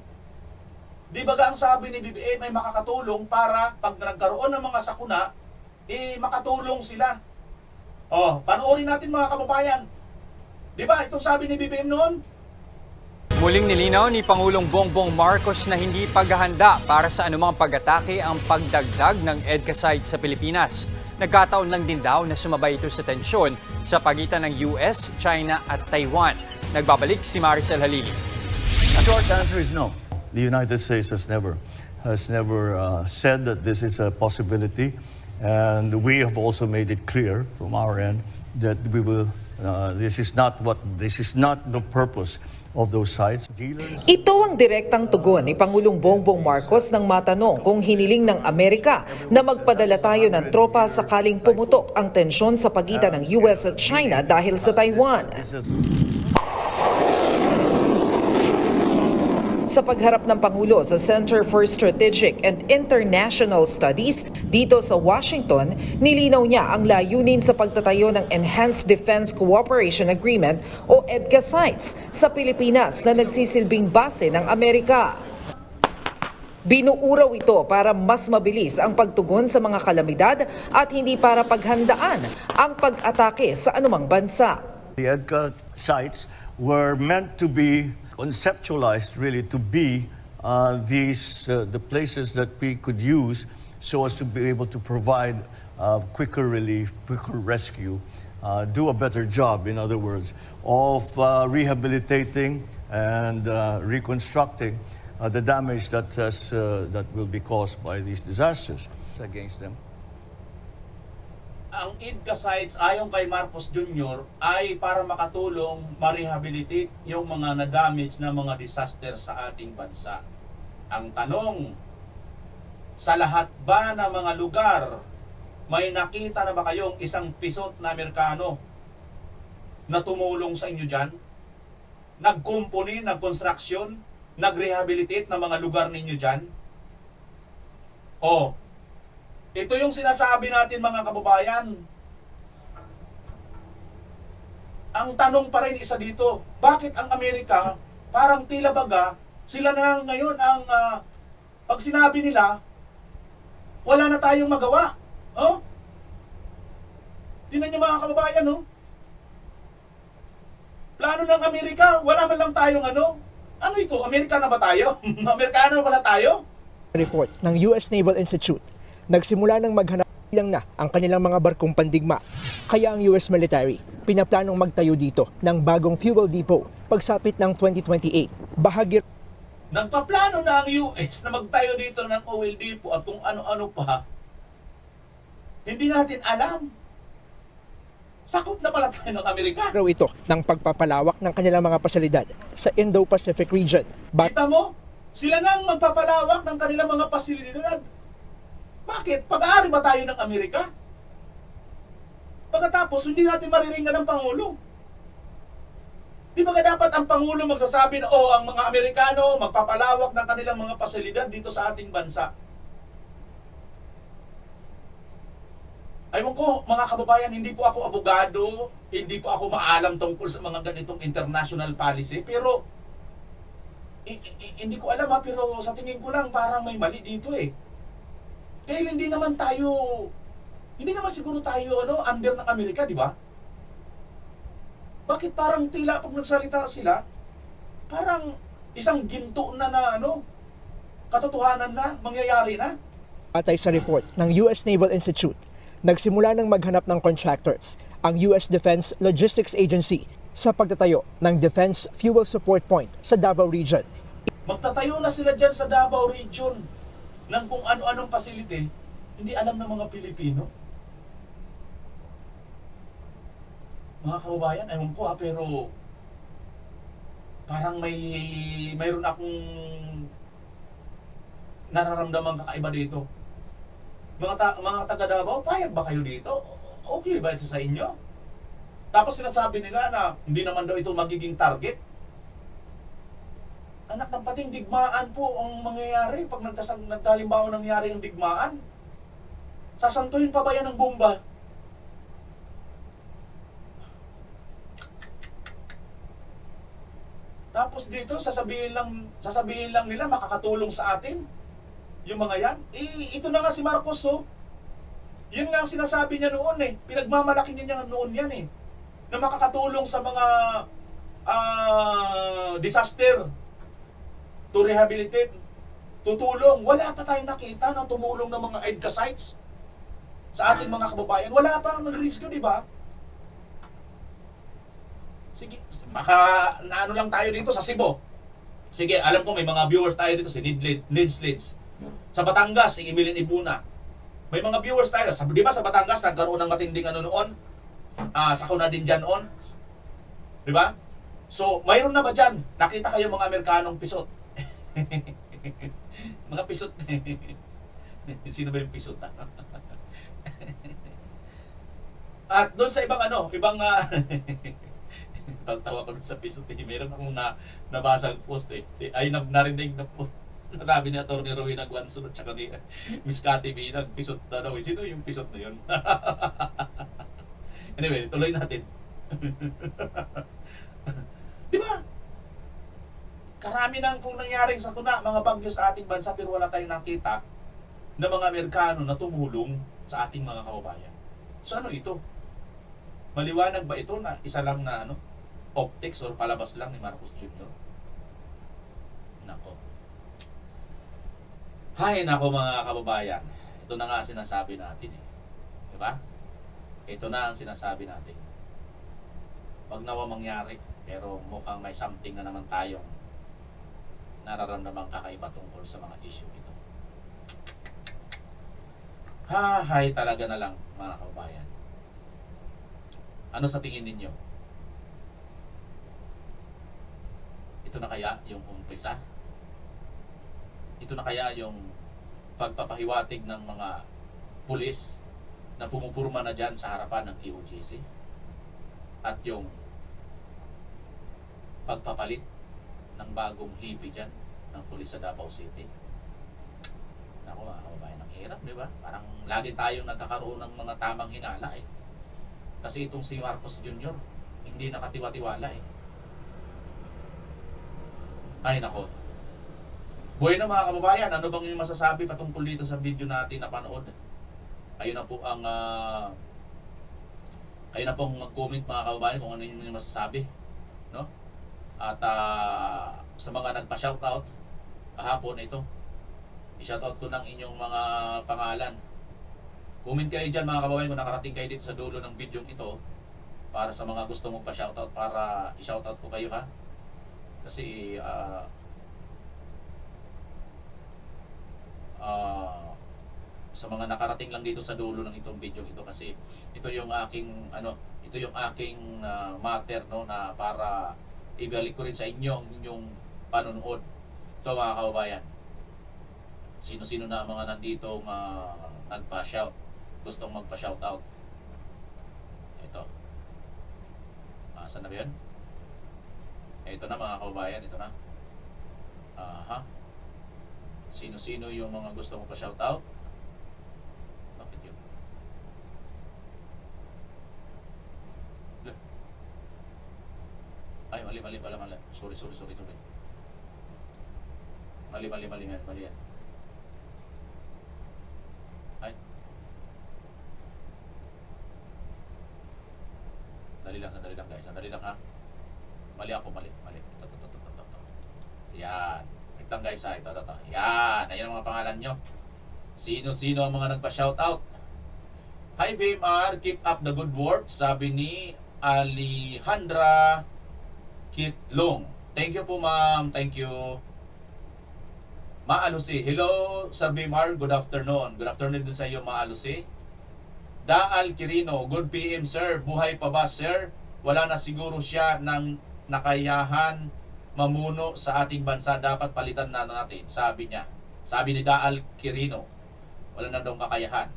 Di ba ang sabi ni BBM ay makakatulong para pag nagkaroon ng mga sakuna, makatulong sila. Panoorin natin mga kababayan. Di ba itong sabi ni BBM noon? Muling nilinaw ni Pangulong Bongbong Marcos na hindi paghahanda para sa anumang pag-atake ang pagdagdag ng EDCA site sa Pilipinas. Nagkataon lang din daw na sumabay ito sa tensyon sa pagitan ng US, China at Taiwan. Nagbabalik si Maricel Halili. The short answer is no. The United States has never said that this is a possibility, and we have also made it clear from our end that we will. This is not the purpose of those sites. Ito ang direktang tugon ni Pangulong Bongbong Marcos nang matanong kung hiniling ng Amerika na magpadala tayo ng tropa sakaling pumutok ang tensyon sa pagitan ng US at China dahil sa Taiwan. Sa pagharap ng Pangulo sa Center for Strategic and International Studies dito sa Washington, nilinaw niya ang layunin sa pagtatayo ng Enhanced Defense Cooperation Agreement o EDCA sites sa Pilipinas na nagsisilbing base ng Amerika. Binuuraw ito para mas mabilis ang pagtugon sa mga kalamidad at hindi para paghandaan ang pag-atake sa anumang bansa. The EDCA sites were meant to be conceptualized really to be the places that we could use so as to be able to provide quicker relief, quicker rescue, do a better job, in other words, of rehabilitating and reconstructing the damage that will be caused by these disasters against them. Ang EDCA sites ayon kay Marcos Jr. ay para makatulong ma-rehabilitate yung mga na-damage na mga disaster sa ating bansa. Ang tanong, sa lahat ba ng mga lugar, may nakita na ba kayong isang pisot na Amerikano na tumulong sa inyo dyan? Nagkumpuni, nagkonstruksyon, nagrehabilitate ng mga lugar ninyo dyan? O, ito yung sinasabi natin mga kababayan. Ang tanong pa rin isa dito, bakit ang Amerika, parang tila baga, sila na ngayon ang, pag sinabi nila, wala na tayong magawa. Oh? Tingnan niyo mga kababayan, no? Plano ng Amerika, wala man lang tayong ano? Ano ito? Amerika na ba tayo? Amerikano pala tayo? Report ng US Naval Institute, nagsimula ng maghanap lang na ang kanilang mga barkong pandigma. Kaya ang US military, pinaplanong magtayo dito ng bagong fuel depot pagsapit ng 2028. Bahagi Nagpaplano na ang US na magtayo dito ng oil depot at kung ano-ano pa. Hindi natin alam. Sakop na pala tayo ng Amerika. raw ito ng pagpapalawak ng kanilang mga pasilidad sa Indo-Pacific region. Kita mo? Sila na ang magpapalawak ng kanilang mga pasilidad. Bakit? Pag-aari ba tayo ng Amerika? Pagkatapos, hindi natin mariringan ng Pangulo. Di ba dapat ang Pangulo magsasabi na, ang mga Amerikano magpapalawak ng kanilang mga pasilidad dito sa ating bansa? Ayun ko, mga kababayan, hindi po ako abogado, hindi po ako maalam tungkol sa mga ganitong international policy, pero hindi ko alam pero sa tingin ko lang parang may mali dito eh. Dahil hindi naman siguro tayo under ng Amerika, di ba? Bakit parang tila pag nagsalita sila, parang isang ginto na katotohanan na, mangyayari na? Atay sa report ng US Naval Institute, nagsimula ng maghanap ng contractors ang US Defense Logistics Agency sa pagtatayo ng Defense Fuel Support Point sa Davao Region. Magtatayo na sila dyan sa Davao Region ng kung ano-anong facility, hindi alam ng mga Pilipino. Mga kababayan, ewan ko pero parang mayroon akong nararamdamang kakaiba dito. Mga taga Davao, payag ba kayo dito? Okay ba ito sa inyo? Tapos sinasabi nila na hindi naman daw ito magiging target. Anak ng pating, digmaan po ang mangyayari pag nagkalimbawa nangyari ang digmaan. Sasantuhin pa ba yan ng bomba? Tapos dito, sasabihin lang nila makakatulong sa atin. Yung mga yan. Ito na nga si Marcos, Yun nga ang sinasabi niya noon Pinagmamalaki niya noon yan na makakatulong sa mga disaster to rehabilitate, tutulong. Wala pa tayong nakita na tumulong ng mga EDCA sites sa ating mga kababayan. Wala pa ang nagrisko, di ba? Sige, baka naano lang tayo dito sa Cebu. Sige, alam ko may mga viewers tayo dito si Needs Leads. Sa Batangas, si Emilien Ibuna. May mga viewers tayo. Di ba sa Batangas nagkaroon ng matinding noon? Sakuna din dyan noon. Di ba? So, mayroon na ba dyan? Nakita kayo mga Amerikanong pisot? Mga pisot. Sino ba yung pisot? At doon sa ibang tawa ko sa pisot meron akong nabasang post ay narinig na po. Nasabi ni Atty. Rowena Guanzon at saka ni Miss Cathy B. Nagpisot na daw. Sino yung pisot na yun? Anyway, tuloy natin. Di ba? Karami nang pong nangyaring mga bagyo sa ating bansa pero wala tayong nakita na mga Amerikano na tumulong sa ating mga kababayan. So ano ito? Maliwanag ba ito na isa lang na optics or palabas lang ni Marcos Jr.? Nako. Hay nako mga kababayan. Ito na nga ang sinasabi natin eh. Di ba? Ito na ang sinasabi natin. Wag nawa mangyari, pero mukhang may something na naman tayong nararamdamang kakaiba tungkol sa mga issue ito. Hay talaga na lang mga kababayan. Ano sa tingin ninyo? Ito na kaya yung umpisa? Ito na kaya yung pagpapahiwatig ng mga pulis na pumupurma na dyan sa harapan ng QGC? At yung pagpapalit ng bagong hipi dyan ng pulis sa Davao City? Naku mga kababayan, ang hirap, di ba? Parang lagi tayong nagkakaroon ng mga tamang hinala eh. Kasi itong si Marcos Jr., hindi nakatiwa-tiwala eh. Ay nako. Bueno mga kababayan, ano bang yung masasabi patungkol dito sa video natin na panood? Ayun na po ang kayo na pong mag-comment mga kababayan kung ano yung masasabi, no? At sa mga nagpa-shoutout kahapon ito, i-shoutout ko ng inyong mga pangalan. Comment kayo dyan mga kababayan kung nakarating kayo dito sa dulo ng video ito, para sa mga gusto mong pa-shoutout, para i-shoutout ko kayo ha. Kasi sa mga nakarating lang dito sa dulo ng itong video ito, kasi ito yung aking matter, no, na para ibalik ko rin sa inyong panonood. Ito mga kababayan, sino-sino na mga nandito nagpa-shout, gustong magpa-shoutout. Ito. Saan na ba yun? Ito na mga kababayan, ito na. Sino-sino yung mga gusto mong pa-shoutout? Bakit yun? Ay, mali pala. Sorry. Mali yan. Ay. Sandali lang guys. Sandali lang ha. Mali. Ito. Yan. Wait lang guys ha. Ito. Yan. Ayan ang mga pangalan nyo. Sino-sino ang mga nagpa-shoutout? Hi VMR, keep up the good work. Sabi ni Alejandra Kitlong. Thank you po ma'am. Thank you. Maalusi. Hello Sir VMR. Good afternoon. Good afternoon din sa iyo Maalusi. Daal Quirino. Good PM sir. Buhay pa ba sir? Wala na siguro siya ng nakayahan mamuno sa ating bansa. Dapat palitan na natin. Sabi niya. Sabi ni Daal Quirino. Wala na daw kakayahan.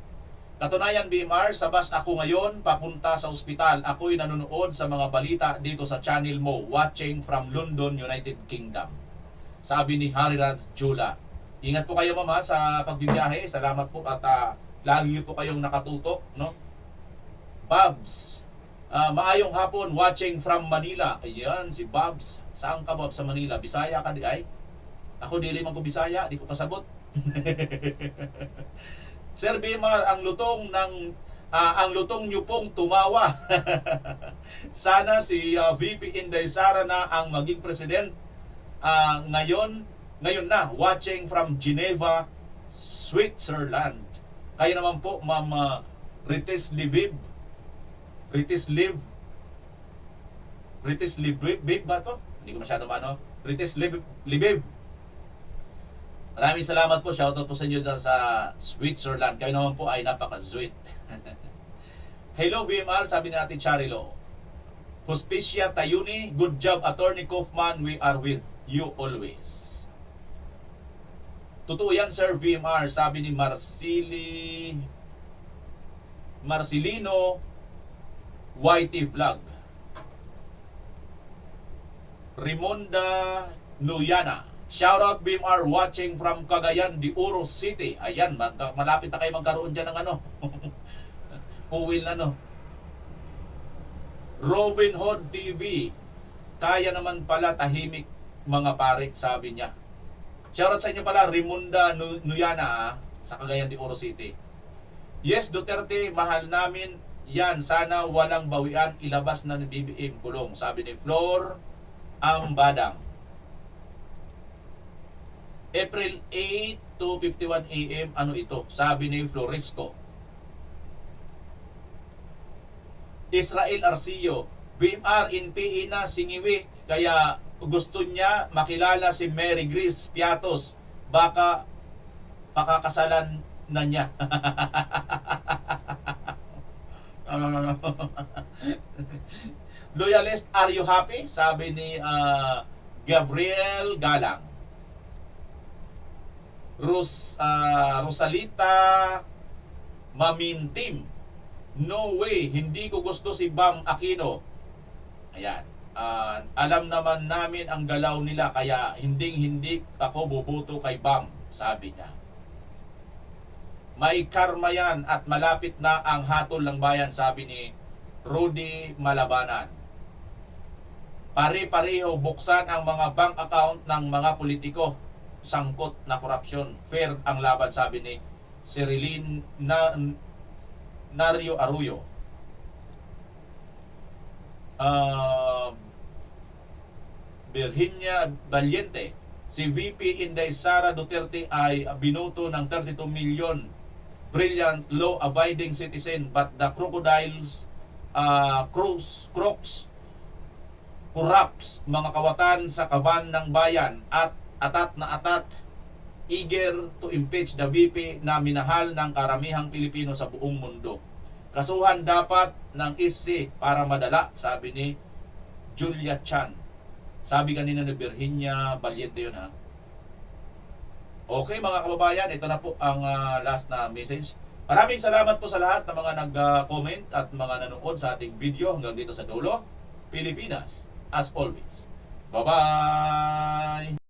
Katunayan BMR, sa bus ako ngayon papunta sa ospital. Ako'y nanonood sa mga balita dito sa channel mo, watching from London, United Kingdom. Sabi ni Hariraj Jula. Ingat po kayo mama sa pagbibiyahe. Salamat po at lagi po kayong nakatutok, no? Babs, maayong hapon, watching from Manila. Ayan si Babs. Saan ka Babs sa Manila? Bisaya ka di ay? Ako dili man ko Bisaya, di ko kasabot. Sir Bimar, ang lutong niyo pong tumawa. Sana si VP Inday Sara na ang maging president ngayon na, watching from Geneva, Switzerland. Kayo naman po, Ma'am Ritis Liv ba to? Hindi ko masyado Ritis Liviv. Maraming salamat po. Shoutout po sa inyo dyan sa Switzerland. Kayo naman po ay napaka-sweet. Hello VMR, sabi ni Ate Charilo. Hospicia Tayuni, good job Attorney Kaufman, we are with you always. Totoo yan Sir VMR, sabi ni Marcelino YT Vlog. Rimonda Nuyana, shoutout BMR, watching from Cagayan de Oro City. Ayan, malapit na kayo magkaroon dyan ng uwil Robin Hood TV, kaya naman pala tahimik mga pare, sabi niya. Shoutout sa inyo pala, Rimonda Nuyana sa Cagayan de Oro City. Yes, Duterte, mahal namin yan, sana walang bawian, ilabas na ni BBM kulong, sabi ni Flor Ambadang. April 8 to 51 AM, ano ito? Sabi ni Florisco. Israel Arcillo, VMR in PE na singiwi, kaya gusto niya makilala si Mary Grace Piatos, baka pakakasalan na niya. No. Loyalist, are you happy? Sabi ni Gabriel Galang. Rosalita Mamintim, no way, hindi ko gusto si Bam Aquino. Ayan. Alam naman namin ang galaw nila, kaya hindi ako bubuto kay Bam, sabi niya. May karma yan at malapit na ang hatol ng bayan, sabi ni Rudy Malabanan. Pare-pareho buksan ang mga bank account ng mga politiko, sangkot na korupsyon. Fair ang laban, sabi ni Cerilyn Nario Arroyo. Virginia Valiente, si VP Inday Sara Duterte ay binuto ng 32 million. Brilliant law-abiding citizen, but the crocodiles, crocs, corrupts mga kawatan sa kaban ng bayan at atat na atat, eager to impeach the VP na minahal ng karamihang Pilipino sa buong mundo. Kasuhan dapat ng ICC para madala, sabi ni Julia Chan. Sabi kanina ni Virginia Valiente yun, ha. Okay mga kababayan, ito na po ang last na message. Maraming salamat po sa lahat ng mga nag-comment at mga nanood sa ating video hanggang dito sa dulo. Pilipinas, as always. Bye-bye!